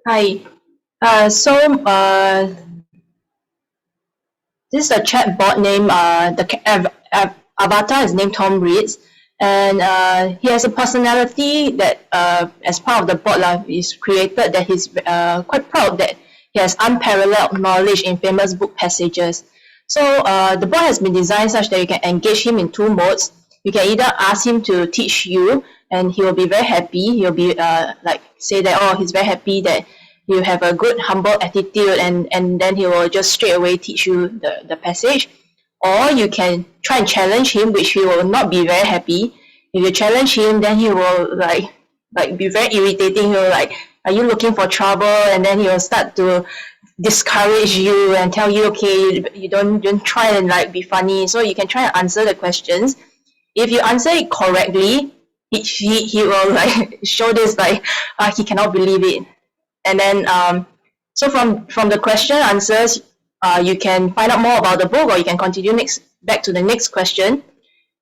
Hi. This is a chatbot named the avatar is named Tom Reeds, and he has a personality that as part of the bot is created, that he's quite proud that he has unparalleled knowledge in famous book passages. So the bot has been designed such that you can engage him in two modes. You can either ask him to teach you, and he will be very happy. He'll be like say that, oh, he's very happy that you have a good humble attitude, and then he will just straight away teach you the passage. Or you can try and challenge him, which he will not be very happy. If you challenge him, then he will like be very irritating. He will like, are you looking for trouble? And then he will start to discourage you and tell you, okay, you don't try and like be funny. So you can try and answer the questions. If you answer it correctly, he will like show this like he cannot believe it. And then so from the question answers, you can find out more about the book, or you can continue back to the next question.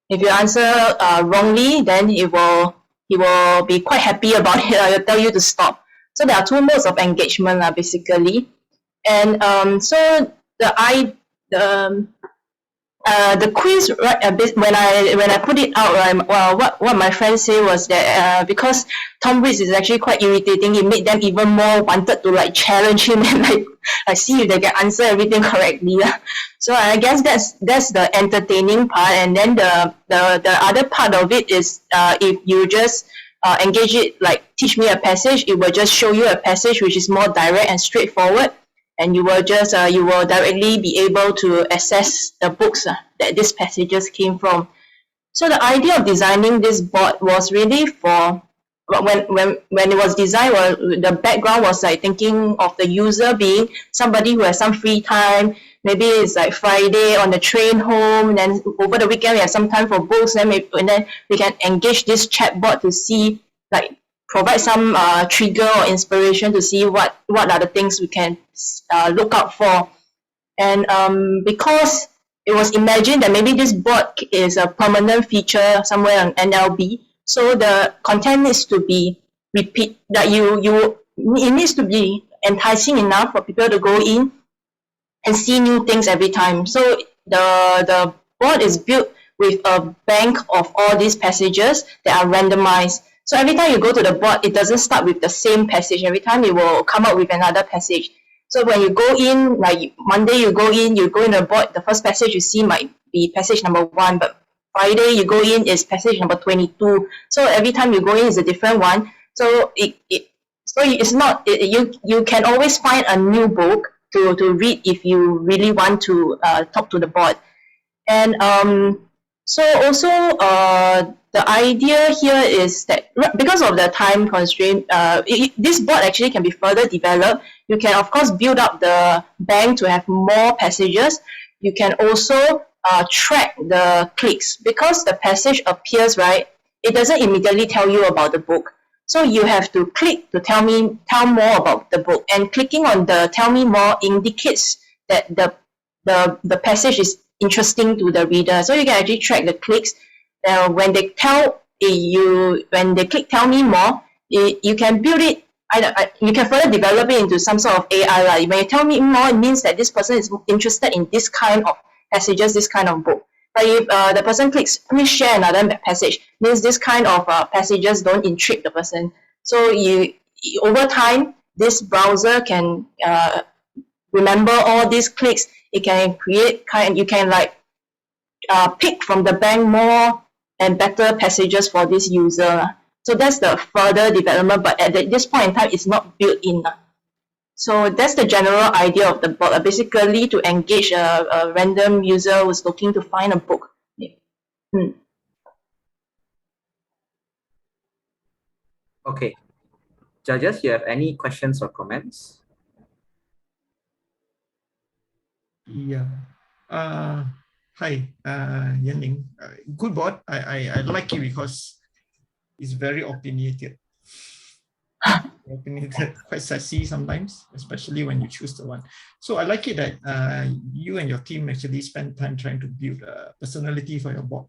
If you answer wrongly, then he will be quite happy about it. He'll tell you to stop. So there are two modes of engagement basically. And so the quiz, right, when I put it out, right, well, what my friends say was that because Tom Reeds is actually quite irritating, it made them even more wanted to like challenge him and like see if they can answer everything correctly. So I guess that's the entertaining part, and then the other part of it is if you just engage it, like teach me a passage, it will just show you a passage which is more direct and straightforward. And you will just you will directly be able to access the books that these passages came from. So the idea of designing this bot was really for when it was designed, the background was like thinking of the user being somebody who has some free time. Maybe it's like Friday on the train home, and then over the weekend we have some time for books, and then we can engage this chatbot to see, like, provide some trigger or inspiration to see what are the things we can look out for. And because it was imagined that maybe this bot is a permanent feature somewhere on NLB, so the content needs to be it needs to be enticing enough for people to go in and see new things every time. So the bot is built with a bank of all these passages that are randomized. So every time you go to the bot, it doesn't start with the same passage. Every time it will come up with another passage. So when you go in, like Monday you go in the bot, the first passage you see might be passage number 1, but Friday you go in is passage number 22. So every time you go in is a different one. So it's not, you can always find a new book to read if you really want to talk to the bot. And so also the idea here is that because of the time constraint, this bot actually can be further developed. You can of course build up the bank to have more passages. You can also track the clicks. Because the passage appears, right, it doesn't immediately tell you about the book. So you have to click to tell more about the book, and clicking on the tell me more indicates that the passage is interesting to the reader. So you can actually track the clicks. When they tell when they click tell me more, you can build it. You can further develop it into some sort of AI. Right? When you tell me more, it means that this person is interested in this kind of passages, this kind of book. But if the person clicks, please share another passage, means this kind of passages don't intrigue the person. So over time, this browser can remember all these clicks. It can you can like pick from the bank more and better passages for this user. So that's the further development, but at this point in time, it's not built in. So that's the general idea of the bot, basically to engage a random user who's looking to find a book. Okay. Judges, you have any questions or comments? Yeah. Hi, Yanling. Good bot. I like it because it's very opinionated. Opinionated, quite sassy sometimes, especially when you choose the one. So I like it that you and your team actually spend time trying to build a personality for your bot.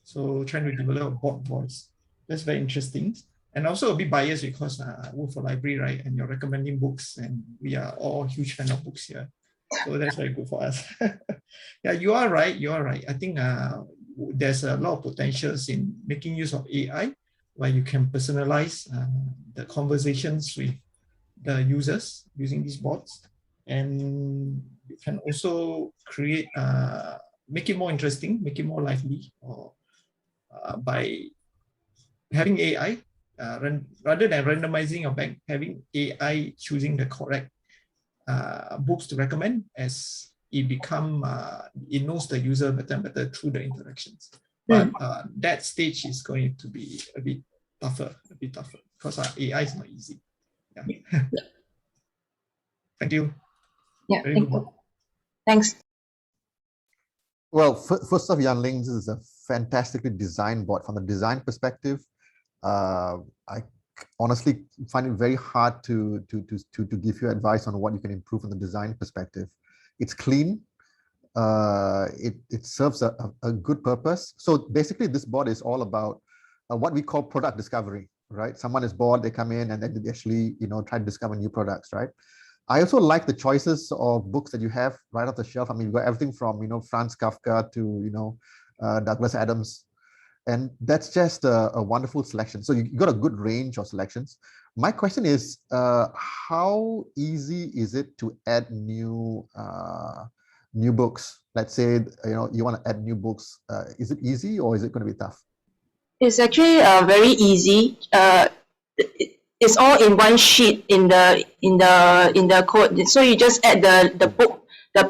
So trying to develop a bot voice. That's very interesting. And also a bit biased because I work for library, right? And you're recommending books, and we are all huge fan of books here. So that's very good for us. Yeah, you are right. You are right. I think there's a lot of potentials in making use of AI, where you can personalize the conversations with the users using these bots, and you can also create, make it more interesting, make it more lively, or by having AI rather than randomizing your bank, having AI choosing the correct books to recommend as it it knows the user better and better through the interactions. But that stage is going to be a bit tougher, because AI is not easy. Yeah. Thank you. Yeah, very thank good. you. Thanks. Well, first off, Yanling, this is a fantastically designed bot. From a design perspective, I honestly find it very hard to give you advice on what you can improve from the design perspective. It's clean. It serves a good purpose. So basically, this bot is all about what we call product discovery, right? Someone is bored, they come in and then they actually, try to discover new products, right? I also like the choices of books that you have right off the shelf. I mean, you've got everything from, Franz Kafka to, Douglas Adams. And that's just a wonderful selection. So you got a good range of selections. My question is, how easy is it to add new books? Let's say, you want to add new books. Is it easy or is it going to be tough? It's actually very easy. It's all in one sheet in the code. So you just add the book, the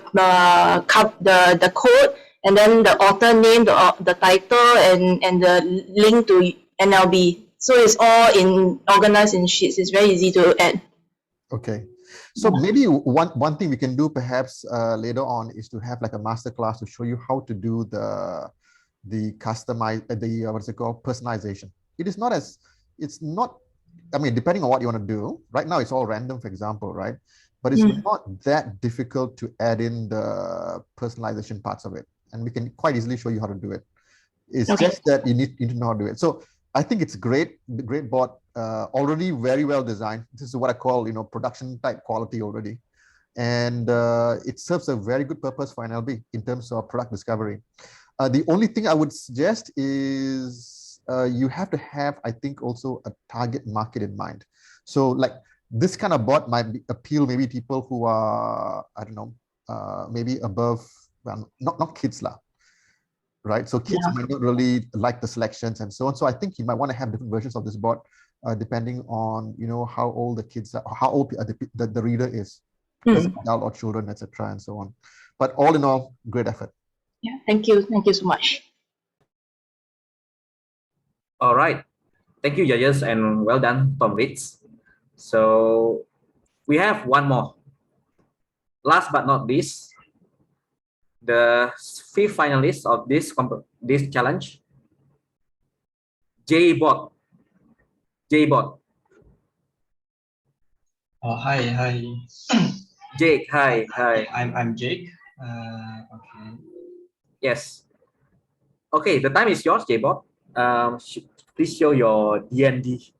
code, and then the author name, the title, and the link to NLB. So it's all organized in sheets. It's very easy to add. Okay. So maybe one thing we can do perhaps later on is to have like a master class to show you how to do the what's it called, personalization. It's not, I mean, depending on what you want to do. Right now it's all random, for example, right? But it's not that difficult to add in the personalization parts of it, and we can quite easily show you how to do it. It's just that you need to know how to do it. So I think it's great bot, already very well designed. This is what I call, production type quality already. And it serves a very good purpose for NLB in terms of product discovery. The only thing I would suggest is you have to have, I think, also a target market in mind. So like this kind of bot might appeal maybe people who are, I don't know, maybe above, well, not kids lah, right? So kids might not really like the selections and so on. So I think you might want to have different versions of this bot depending on, how old the kids are, how old the reader is, adult or children, etc., and so on. But all in all, great effort. Yeah, thank you so much. All right, thank you, judges, and well done, Tom Ritz. So we have one more. Last but not least, the fifth finalist of this challenge, J-Bot. Hi. Jake, hi. I'm Jake. Okay. Yes. Okay, the time is yours, J-Bot. please show your D&D.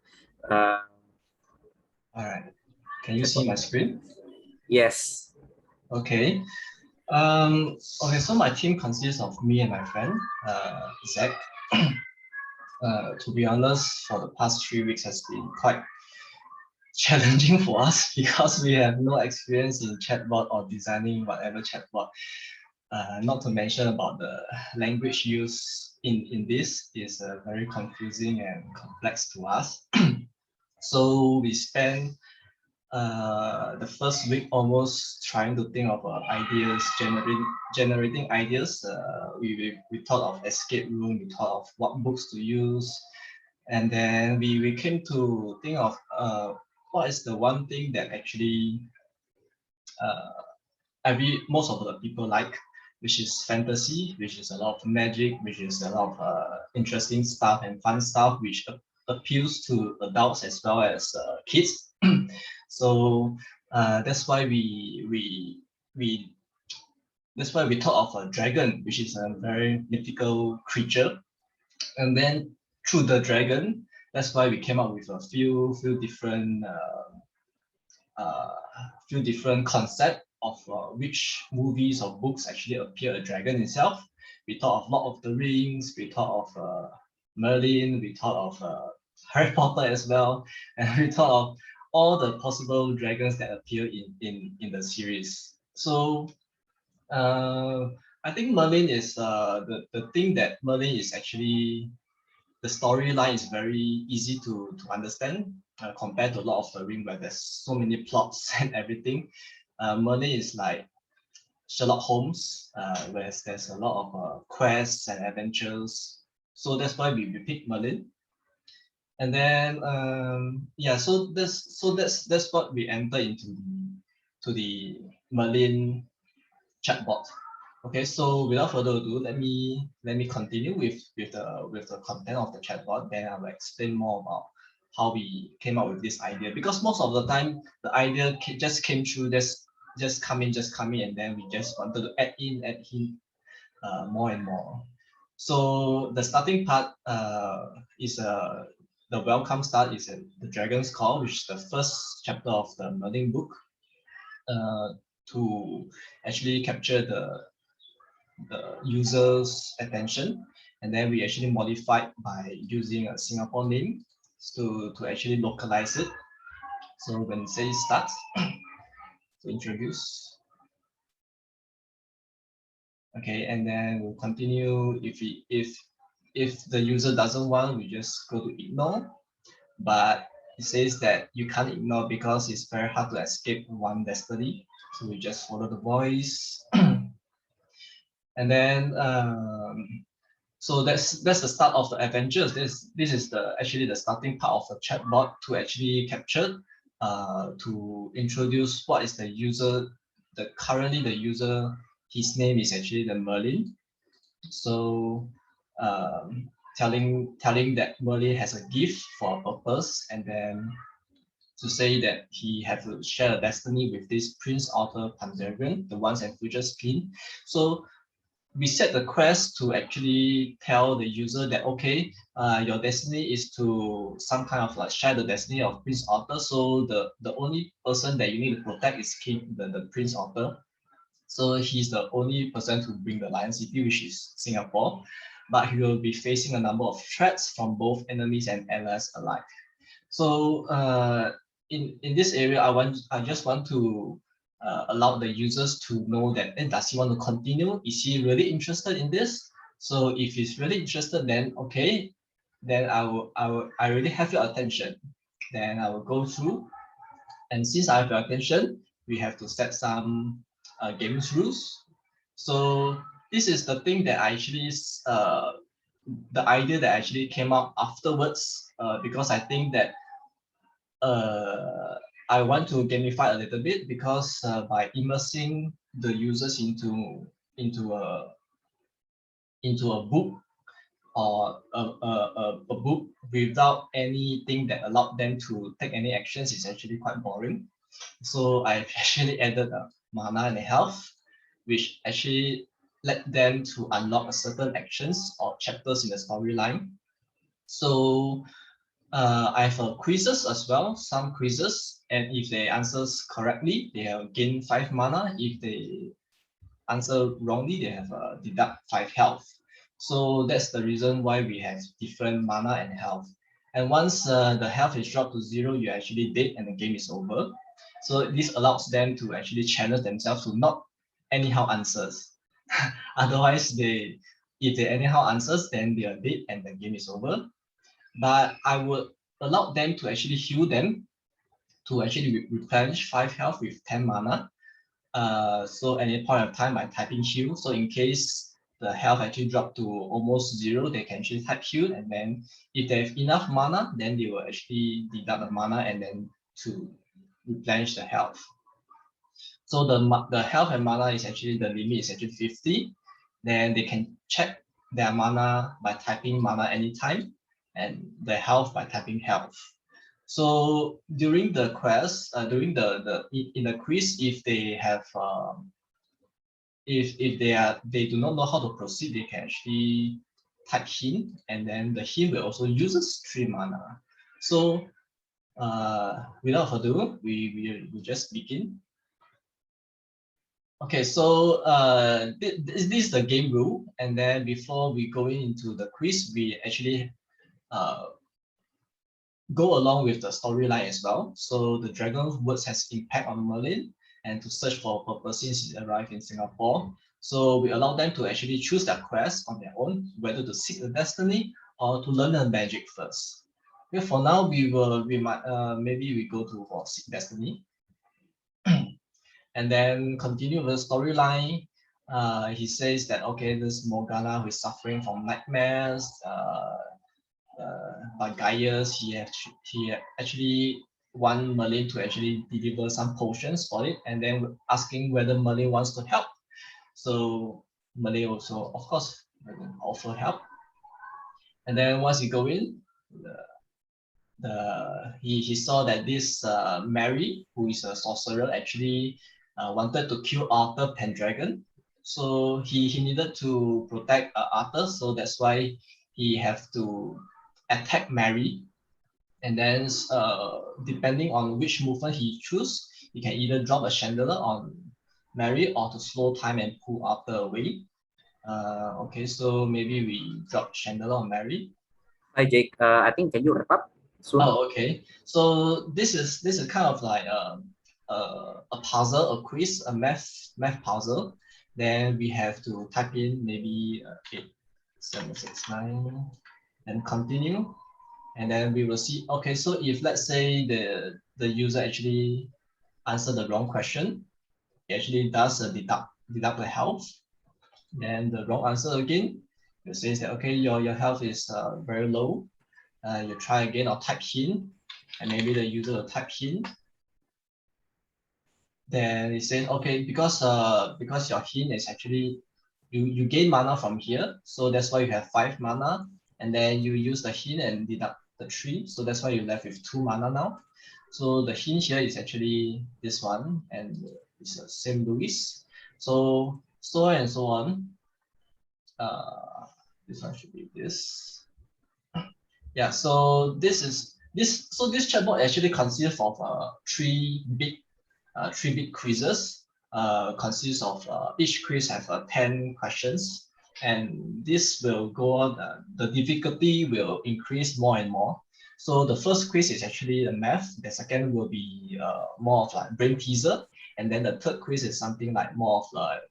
All right. Can you see my screen? Yes. Okay. Okay, so my team consists of me and my friend, Zach. To be honest, for the past 3 weeks has been quite challenging for us because we have no experience in chatbot or designing whatever chatbot. Not to mention about the language used in this is very confusing and complex to us. So we spent the first week almost trying to think of ideas, generating ideas. We thought of escape room, we thought of what books to use, and then we came to think of what is the one thing that actually most of the people like, which is fantasy, which is a lot of magic, which is a lot of interesting stuff and fun stuff, which appeals to adults as well as kids. So that's why we thought of a dragon, which is a very mythical creature, and then through the dragon, that's why we came up with a few different concepts of which movies or books actually appear a dragon itself. We thought of Lord of the Rings, we thought of Merlin, we thought of Harry Potter as well, and we thought of all the possible dragons that appear in the series. So I think Merlin is the thing that Merlin is actually, the storyline is very easy to understand compared to Lord of the Rings, where there's so many plots and everything. Merlin is like Sherlock Holmes, where there's a lot of quests and adventures. So that's why we picked Merlin. And then yeah, so that's what we enter into the Merlin chatbot. Okay, so without further ado, let me continue with the content of the chatbot. Then I'll explain more about how we came up with this idea, because most of the time the idea just came through, just come in, and then we just wanted to add in more and more. So the starting part is the welcome start is the Dragon's Call, which is the first chapter of the Merlin book, to actually capture the user's attention, and then we actually modified by using a Singapore name to actually localize it. So when it says start, to introduce. Okay, and then we'll continue. If the user doesn't want, we just go to ignore. But it says that you can't ignore because it's very hard to escape one destiny. So we just follow the voice. And then so that's the start of the adventures. This is actually the starting part of the chatbot to actually capture, to introduce what is the user. Currently the user, his name is actually the Merlin. So telling that Merlin has a gift for a purpose, and then to say that he have to share a destiny with this Prince Arthur Pendragon, the once and future King. So we set the quest to actually tell the user that, okay, your destiny is to some kind of like share the destiny of Prince Arthur. So the only person that you need to protect is the Prince Arthur. So he's the only person to bring the Lion City, which is Singapore, but he will be facing a number of threats from both enemies and allies alike. So in this area, I just want to allow the users to know that, does he want to continue? Is he really interested in this? So if he's really interested, then okay, then I really have your attention. Then I will go through, and since I have your attention, we have to set some games rules. So this is the thing that I actually the idea that actually came up afterwards, because I think that I want to gamify a little bit, because by immersing the users into a book, or a book without anything that allowed them to take any actions is actually quite boring. So I've actually added a mana and a health, which actually led them to unlock a certain actions or chapters in the storyline. So I have quizzes as well, some quizzes, and if they answers correctly, they have gain 5 mana. If they answer wrongly, they have deduct 5 health. So that's the reason why we have different mana and health. And once the health is dropped to 0, you're actually dead and the game is over. So this allows them to actually challenge themselves to not anyhow answers. Otherwise, if they anyhow answers, then they are dead and the game is over. But I would allow them to actually heal them to actually replenish 5 health with 10 mana. So at any point of time, I'm typing heal. So in case the health actually dropped to almost 0, they can actually type heal. And then if they have enough mana, then they will actually deduct the mana and then to replenish the health. So the health and mana is actually, the limit is actually 50. Then they can check their mana by typing mana anytime and the health by typing health. So during the quest, during in the quiz, if they have if they do not know how to proceed, they can actually type hint, and then the hint will also uses 3 mana. So without further ado, we just begin. Okay, so this is the game rule, and then before we go into the quiz, we actually go along with the storyline as well. So the dragon's words has impact on Merlin and to search for a purpose since it arrived in Singapore. So we allow them to actually choose their quest on their own, whether to seek the destiny or to learn the magic first. Okay, for now, we might maybe we go to for seek destiny, and then continue with the storyline. He says that okay, this Morgana who is suffering from nightmares. By Gaius, he actually want Merlin to actually deliver some potions for it, and then asking whether Merlin wants to help. So Merlin also, of course, offer help. And then once you go in, he saw that this Mary, who is a sorcerer, actually wanted to kill Arthur Pendragon. So he needed to protect Arthur, so that's why he have to attack Mary, and then depending on which movement he choose, he can either drop a chandelier on Mary or to slow time and pull Arthur away. Okay, so maybe we drop chandelier on Mary. Hi Jake, I think can you wrap up soon? Oh, okay. So this is kind of like a puzzle, a quiz, a math puzzle. Then we have to type in maybe 8, 7, 6, 9, and continue. And then we will see, okay, so if let's say the user actually answer the wrong question, it actually does deduct the health. Then the wrong answer again, it says that, okay, your health is very low. You try again or type hint, and maybe the user will type hint. Then it says, okay, because your hint is actually, you gain mana from here, so that's why you have 5 mana, and then you use the hint and deduct the 3, so that's why you're left with 2 mana now. So the hint here is actually this one, and it's the same Louis. So on and so on. This one should be this. Yeah, so this chatbot actually consists of 3 big quizzes. Consists of each quiz have 10 questions, and this will go on. The difficulty will increase more and more. So the first quiz is actually the math. The second will be more of like brain teaser, and then the third quiz is something like more of like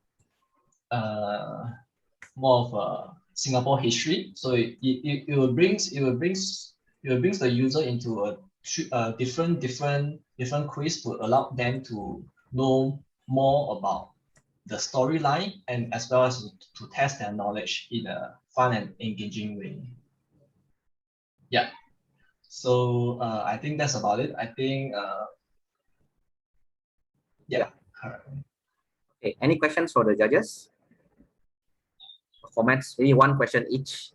Singapore history. So it will brings the user into a different quiz to allow them to know more about the storyline and as well as to test their knowledge in a fun and engaging way. Yeah. So I think that's about it. I think yeah. Okay, any questions for the judges? Comments, maybe one question each.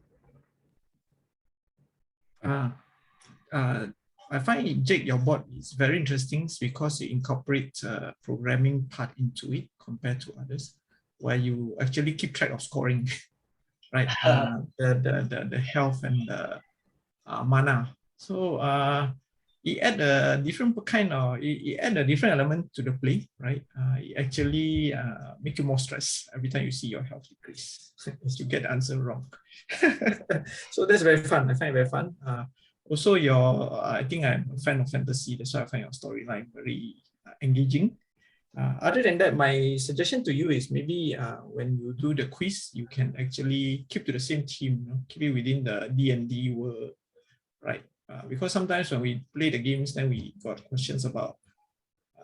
I find, Jake, your bot is very interesting because you incorporate programming part into it compared to others, where you actually keep track of scoring, right? The health and mana. So it add a different kind of, it add a different element to the play, right? It actually make you more stressed every time you see your health decrease as you get the answer wrong. So that's very fun. I find it very fun. Also, I think I'm a fan of fantasy. That's why I find your storyline very engaging. Other than that, my suggestion to you is maybe when you do the quiz, you can actually keep to the same theme, keep it within the D&D world, right? Because sometimes when we play the games, then we got questions about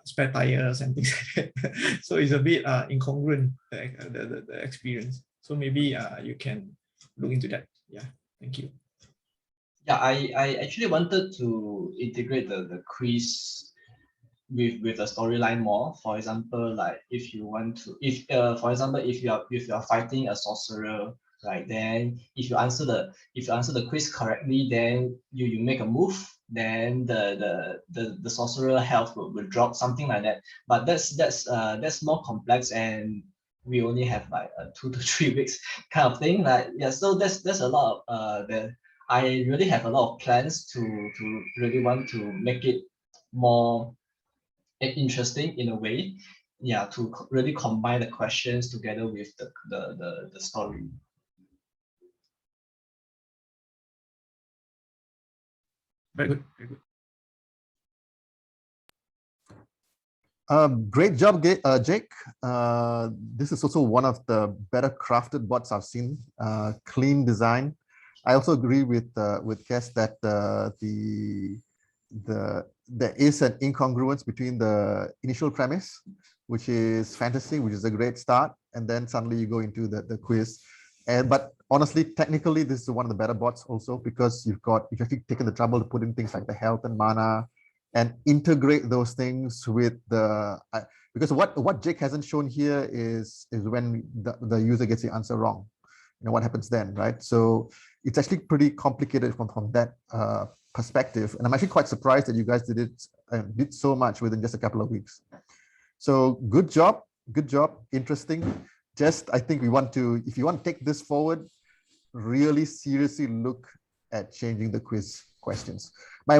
spare tires and things like that. So it's a bit incongruent, the experience. So maybe you can look into that. Yeah, thank you. Yeah, I actually wanted to integrate the quiz with the storyline more. For example, like if you want to, for example, if you are fighting a sorcerer, right, then if you answer the quiz correctly, then you make a move, then the sorcerer health will drop, something like that. But that's more complex, and we only have like 2 to 3 weeks kind of thing. Like, yeah, so there's a lot of I really have a lot of plans to really want to make it more interesting in a way, yeah, to really combine the questions together with the story. Very good, very good. Great job, Jake. This is also one of the better crafted bots I've seen. Clean design. I also agree with Kes that there is an incongruence between the initial premise, which is fantasy, which is a great start, and then suddenly you go into the quiz. But honestly, technically, this is one of the better bots also, because you've actually taken the trouble to put in things like the health and mana and integrate those things with because what Jake hasn't shown here is when the user gets the answer wrong. What happens then, right? So it's actually pretty complicated from that perspective, and I'm actually quite surprised that you guys did so much within just a couple of weeks. So good job, interesting. Just, I think if you want to take this forward, really seriously look at changing the quiz questions. My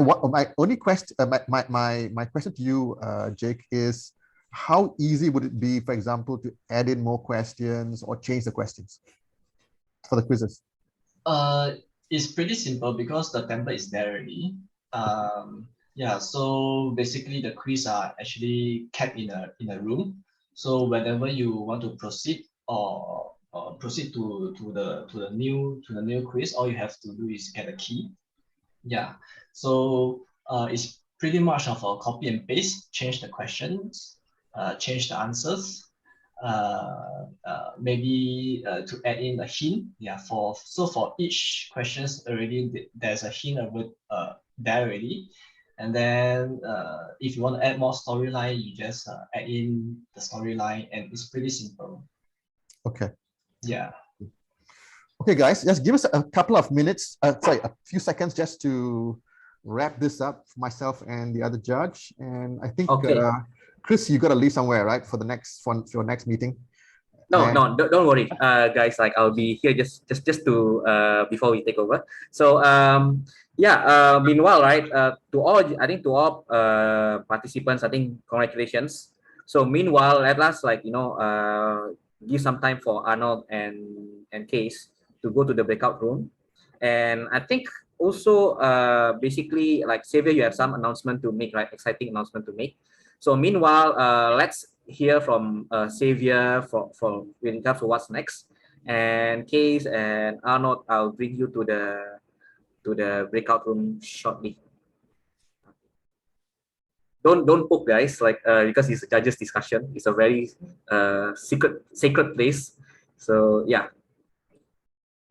only question, my question to you, Jake, is how easy would it be, for example, to add in more questions or change the questions for the quizzes? It's pretty simple because the template is there already. Yeah, so basically the quiz are actually kept in a room. So whenever you want to proceed or proceed to the new quiz, all you have to do is get a key. Yeah, so it's pretty much of a copy and paste, change the questions, change the answers, maybe to add in a hint. Yeah, for each questions already there's a hint of it there already. And then if you want to add more storyline, you just add in the storyline, and it's pretty simple. Okay. Yeah. Okay, guys, just give us a couple of minutes, sorry, a few seconds just to wrap this up for myself and the other judge. And I think, okay. Chris, you got to leave somewhere, right, for your next meeting? No, don't worry, guys. Like, I'll be here just to before we take over. So yeah. Meanwhile, right, to all participants, I think congratulations. So meanwhile, let us give some time for Arnold and Case to go to the breakout room. And I think also basically, like, Xavier, you have some announcement to make, right? Exciting announcement to make. So meanwhile, let's hear from Xavier for with regards to what's next. And Case and Arnold, I'll bring you to the breakout room shortly. Don't poke, guys, like because it's a judges discussion. It's a very sacred place. So yeah.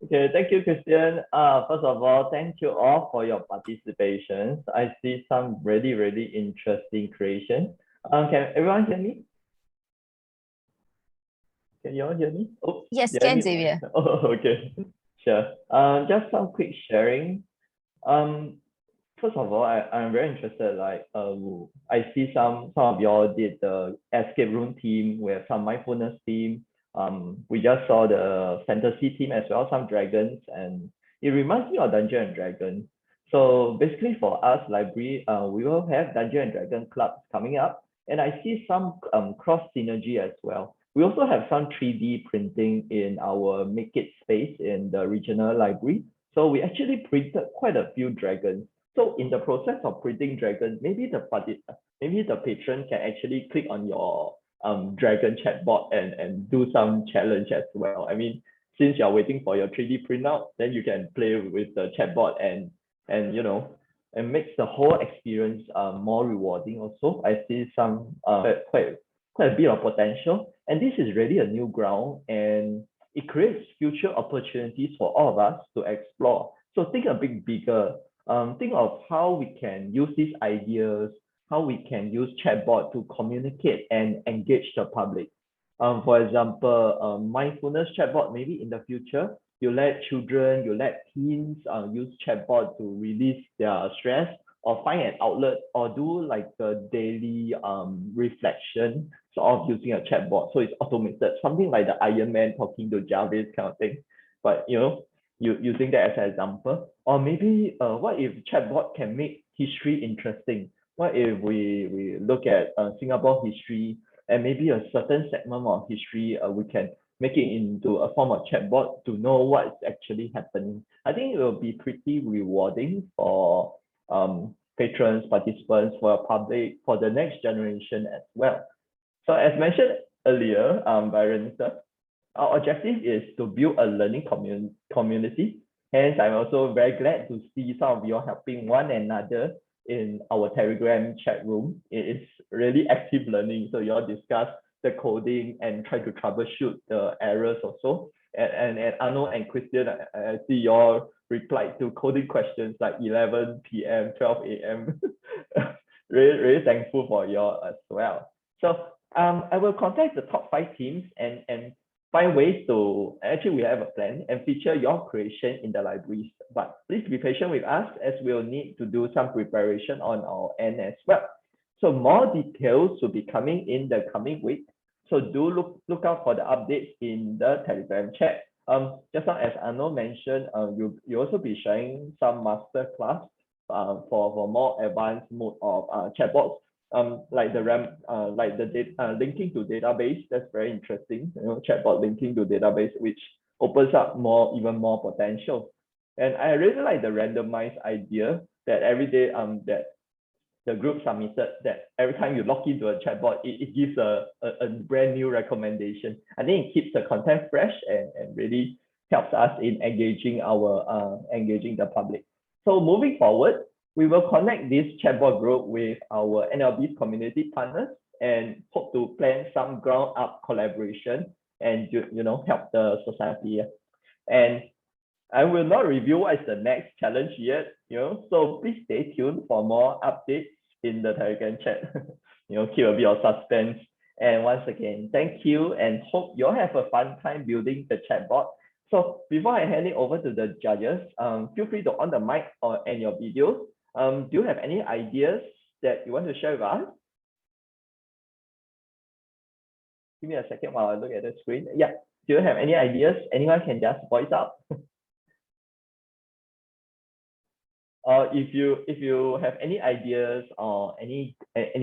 Okay, thank you, Christian. First of all, thank you all for your participation. I see some really interesting creation. Can everyone hear me? Can you all hear me? Oh, yes, can, Xavier. Oh, okay, sure. Just some quick sharing. First of all, I'm very interested. Like, I see some of y'all did the escape room team. We have some mindfulness team. We just saw the fantasy team as well, some dragons, and it reminds me of Dungeons and Dragons. So basically for us library, we will have Dungeon and Dragon clubs coming up, and I see some cross synergy as well. We also have some 3D printing in our Make It space in the regional library. So we actually printed quite a few dragons. So in the process of printing dragons, maybe the patron can actually click on your dragon chatbot and do some challenge as well. I mean, since you're waiting for your 3D printout, then you can play with the chatbot and makes the whole experience more rewarding also. I see some quite a bit of potential, and this is really a new ground, and it creates future opportunities for all of us to explore. So think a bit bigger. Think of how we can use these ideas, how we can use chatbot to communicate and engage the public. For example, mindfulness chatbot, maybe in the future, you let children, you let teens use chatbot to release their stress or find an outlet or do like the daily reflection sort of using a chatbot. So it's automated, something like the Iron Man talking to Jarvis kind of thing. But you using that as an example. Or maybe what if chatbot can make history interesting? What if we look at Singapore history and maybe a certain segment of history, we can make it into a form of chatbot to know what's actually happening. I think it will be pretty rewarding for patrons, participants, for our public, for the next generation as well. So as mentioned earlier by Renita, our objective is to build a learning community. Hence, I'm also very glad to see some of you helping one another in our Telegram chat room. It is really active learning. So you all discuss the coding and try to troubleshoot the errors also. And Arno and Christian, I see you all replied to coding questions like 11 p.m., 12 a.m. really thankful for you all as well. So I will contact the top 5 teams and find ways to, actually we have a plan, and feature your creation in the libraries. But please be patient with us as we'll need to do some preparation on our end as well. So more details will be coming in the coming week. So do look out for the updates in the Telegram chat. Just now as Arno mentioned, you also be sharing some master class for more advanced mode of chatbots. Like the linking to database, that's very interesting. Chatbot linking to database, which opens up even more potential. And I really like the randomized idea that every day that the group submitted, that every time you log into a chatbot, it gives a brand new recommendation. I think it keeps the content fresh and really helps us in engaging the public. So moving forward, we will connect this chatbot group with our NLB community partners and hope to plan some ground up collaboration and help the society. And I will not review what is the next challenge yet, so please stay tuned for more updates in the Telegram chat. Keep a bit of suspense. And once again, thank you and hope you all have a fun time building the chatbot. So before I hand it over to the judges, feel free to on the mic and your videos. Do you have any ideas that you want to share with us? Give me a second while I look at the screen. Yeah, do you have any ideas? Anyone can just voice out. Or if you have any ideas or any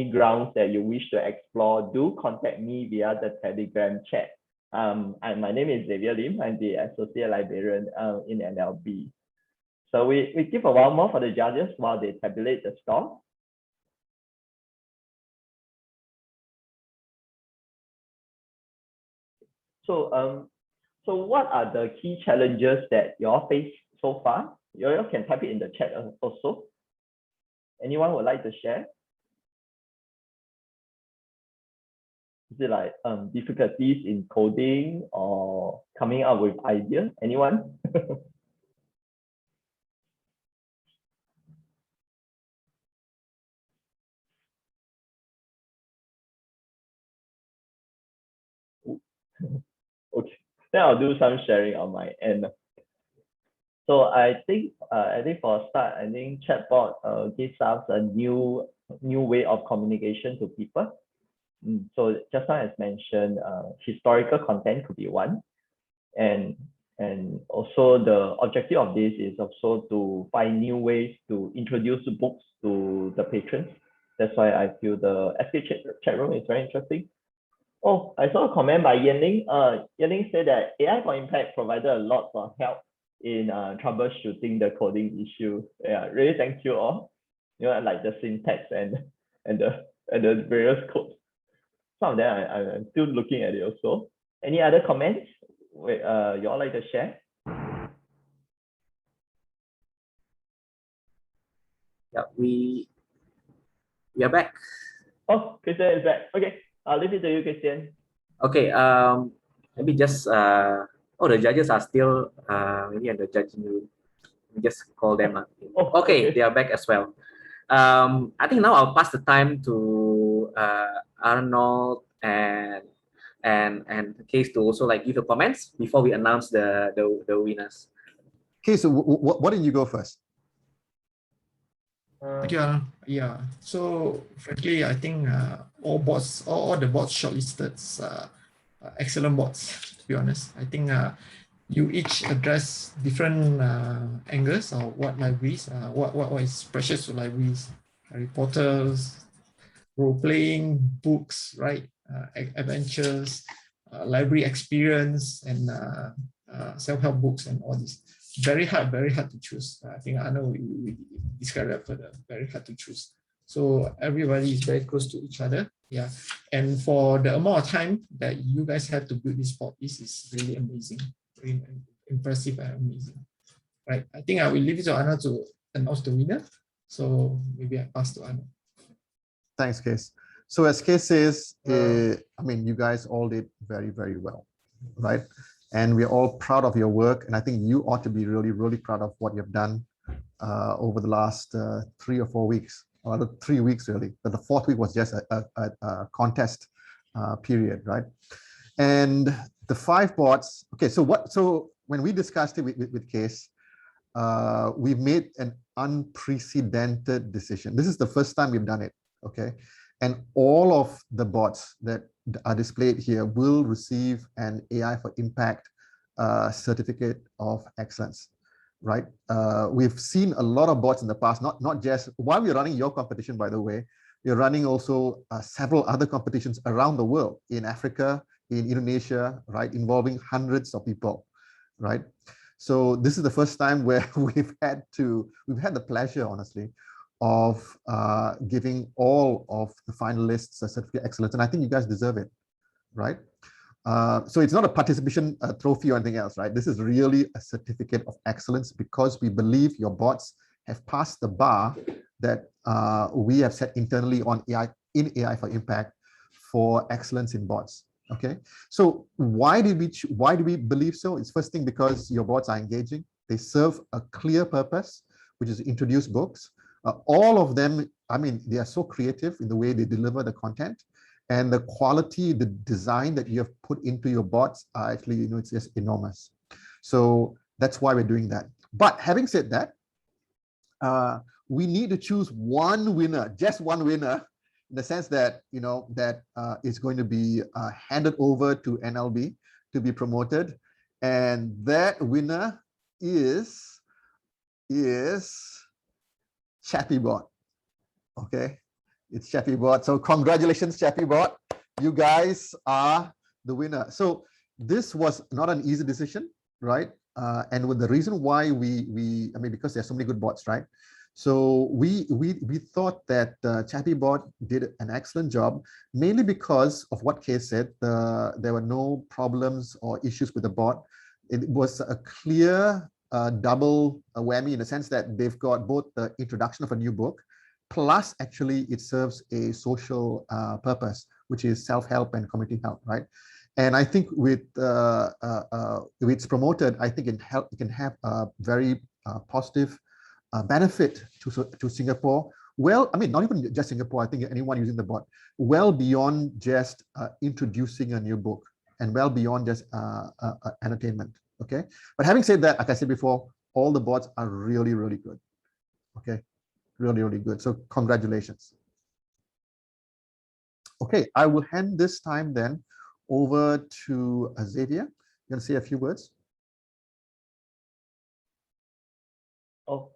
grounds that you wish to explore, do contact me via the Telegram chat. My name is Xavier Lim. I'm the Associate Librarian in NLB. So we give a while more for the judges while they tabulate the score. So what are the key challenges that you all face so far? You all can type it in the chat also. Anyone would like to share? Is it like difficulties in coding or coming up with ideas? Anyone? Okay, then I'll do some sharing on my end. So I think for a start, I think chatbot gives us a new way of communication to people. So just now as mentioned, historical content could be one, and And also the objective of this is also to find new ways to introduce books to the patrons. That's why I feel the SK chat room is very interesting. Oh, I saw a comment by Yanling. Yanling said that AI for Impact provided a lot of help in troubleshooting the coding issue. Yeah, really thank you all. You know, like the syntax and the various codes. Some of them I'm still looking at it also. Any other comments? Wait, you all like to share? Yeah, we are back. Oh, Christian is back. Okay, I'll leave it to you, Christian. Okay, maybe just the judges are still maybe in the judging room. We just call them. Okay, they are back as well. I think now I'll pass the time to Arnold and Case to also like give the comments before we announce the winners. Case, so why don't you go first? Thank you, Alan. Yeah. So frankly, I think all the bots shortlisted excellent bots. To be honest, I think you each address different angles of what libraries, what is precious to libraries, reporters, role playing, books, right, adventures, library experience, and self-help books, and all this. Very hard to choose. I think I know we described that further. Very hard to choose. So everybody is very close to each other. Yeah. And for the amount of time that you guys have to build this bot, this is really amazing. Very impressive and amazing. Right. I think I will leave it to Anna to announce the winner. So maybe I pass to Anna. Thanks, Case. So as Case says, I mean, you guys all did very, very well, right? And we're all proud of your work. And I think you ought to be really, really proud of what you've done over the last 3 or 4 weeks, or 3 weeks really. But the 4th week was just a contest period, right? And the 5 bots. Okay, so when we discussed it with Case, we've made an unprecedented decision. This is the first time we've done it, okay? And all of the bots that are displayed here will receive an AI for Impact certificate of excellence, right? We've seen a lot of bots in the past, not just while we're running your competition, by the way, we're running also several other competitions around the world, in Africa, in Indonesia, right, involving hundreds of people, right? So this is the first time where we've had the pleasure, honestly, of giving all of the finalists a certificate of excellence, and I think you guys deserve it, right? So it's not a participation trophy or anything else, right? This is really a certificate of excellence because we believe your bots have passed the bar that we have set internally on AI for Impact for excellence in bots. Okay, so why do we believe so? It's first thing because your bots are engaging. They serve a clear purpose, which is to introduce books. All of them, I mean, they are so creative in the way they deliver the content, and the quality, the design that you have put into your bots are actually, you know, it's just enormous. So that's why we're doing that. But having said that, we need to choose one winner, just one winner, in the sense that, you know, that is going to be handed over to NLB to be promoted, and that winner is Chatbot. Okay, it's Chatbot. So congratulations, Chatbot. You guys are the winner. So this was not an easy decision, right? And with the reason why I mean, because there's so many good bots, right? So we thought that Chatbot did an excellent job, mainly because of what Case said. There were no problems or issues with the bot. It was a clear double whammy in the sense that they've got both the introduction of a new book, plus actually it serves a social purpose, which is self-help and community help, right? And I think with if it's promoted, I think it can have a very positive benefit to Singapore. Well, I mean, not even just Singapore, I think anyone using the bot, well beyond just introducing a new book and well beyond just entertainment, okay? But having said that, like I said before, all the bots are really, really good, okay? Really, really good. So congratulations. Okay, I will hand this time then over to Xavier. You going to say a few words? Oh,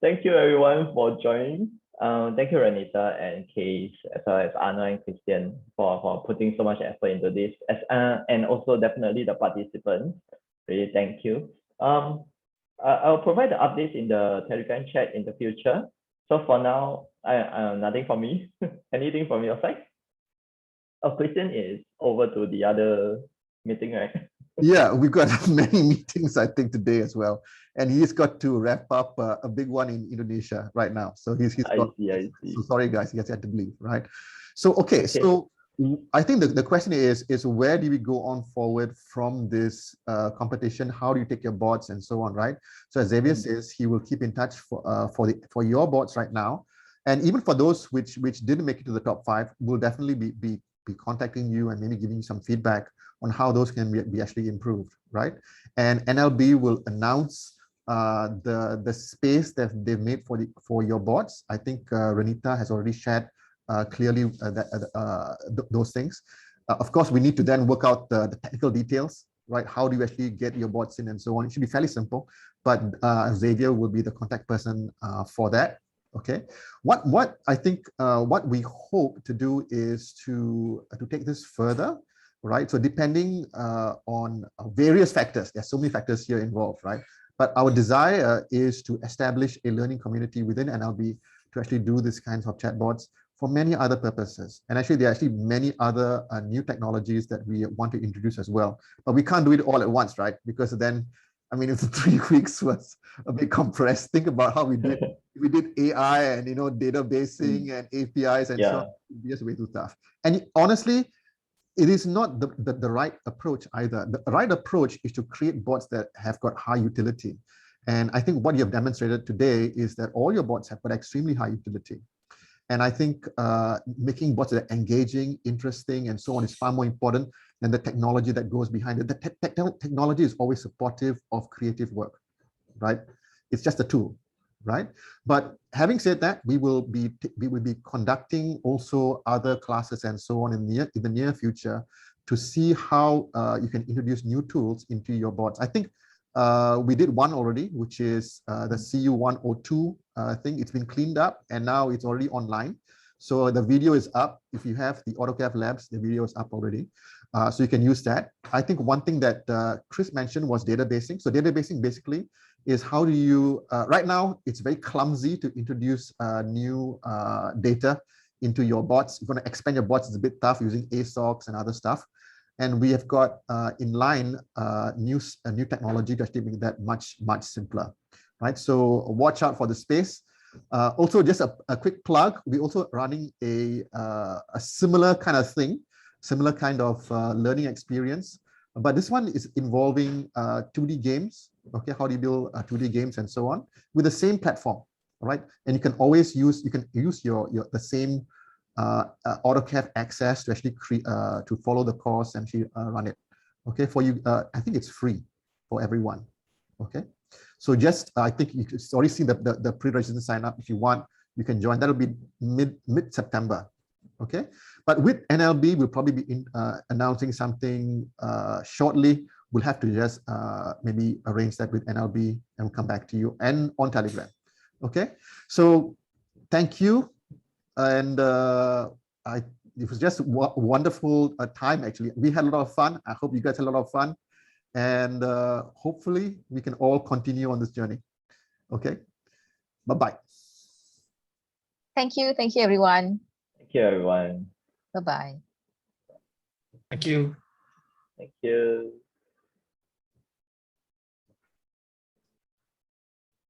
thank you everyone for joining. Thank you Renita and Case, as well as Anna and Christian for putting so much effort into this, and also definitely the participants. Really thank you. I'll provide the updates in the Telegram chat in the future. So for now, nothing from me. Anything from your side? Oh, Christian is over to the other meeting, right? Yeah, we've got many meetings, I think, today as well. And he's got to wrap up a big one in Indonesia right now. So he's got, I see. so sorry guys, he has had to leave, right? So, okay. So I think the question is where do we go on forward from this competition? How do you take your bots and so on, right? So as Xavier says, he will keep in touch for your bots right now. And even for those which didn't make it to the top 5, we'll definitely be contacting you and maybe giving you some feedback on how those can be actually improved, right? And NLB will announce the space that they've made for your bots. I think Renita has already shared clearly those things. Of course, we need to then work out the technical details, right? How do you actually get your bots in and so on? It should be fairly simple, but Xavier will be the contact person for that. Okay, what I think what we hope to do is to take this further, right? So depending on various factors, there's so many factors here involved, right? But our desire is to establish a learning community within NLB to actually do these kinds of chatbots for many other purposes. And actually, there are actually many other new technologies that we want to introduce as well. But we can't do it all at once, right? Because then, I mean, if the 3 weeks was a bit compressed, think about how we did AI and databasing and APIs and so on. It's just way too tough. And honestly, it is not the right approach either. The right approach is to create bots that have got high utility. And I think what you have demonstrated today is that all your bots have got extremely high utility. And I think making bots that are engaging, interesting, and so on is far more important than the technology that goes behind it. The technology is always supportive of creative work, right? It's just a tool, right? But having said that, we will be conducting also other classes and so on in the near future to see how you can introduce new tools into your bots. I think we did one already, which is the CU102 thing. It's been cleaned up and now it's already online. So the video is up. If you have the AutoCAD Labs, the video is up already. So you can use that. I think one thing that Chris mentioned was databasing. So databasing basically is how do you, right now, it's very clumsy to introduce new data into your bots. If you want to expand your bots, it's a bit tough using ASOCs and other stuff. And we have got in line new technology to actually make that much simpler, right? So watch out for the space. Also, just a quick plug, we're also running a similar kind of thing, similar kind of learning experience. But this one is involving 2D games, okay? How do you build 2D games and so on with the same platform, right? And you can always use, the same AutoCAD access to actually to follow the course and actually run it. Okay, for you, I think it's free for everyone. Okay, so just I think you can already see the pre-registration sign up. If you want, you can join. That'll be mid-September. Okay, but with NLB, we'll probably be announcing something shortly. We'll have to just maybe arrange that with NLB and we'll come back to you and on Telegram. Okay, so thank you. And it was just a wonderful time, actually. We had a lot of fun. I hope you guys had a lot of fun. And hopefully we can all continue on this journey. Okay, bye-bye. Thank you, everyone. Thank you, everyone. Bye-bye. Thank you. Thank you.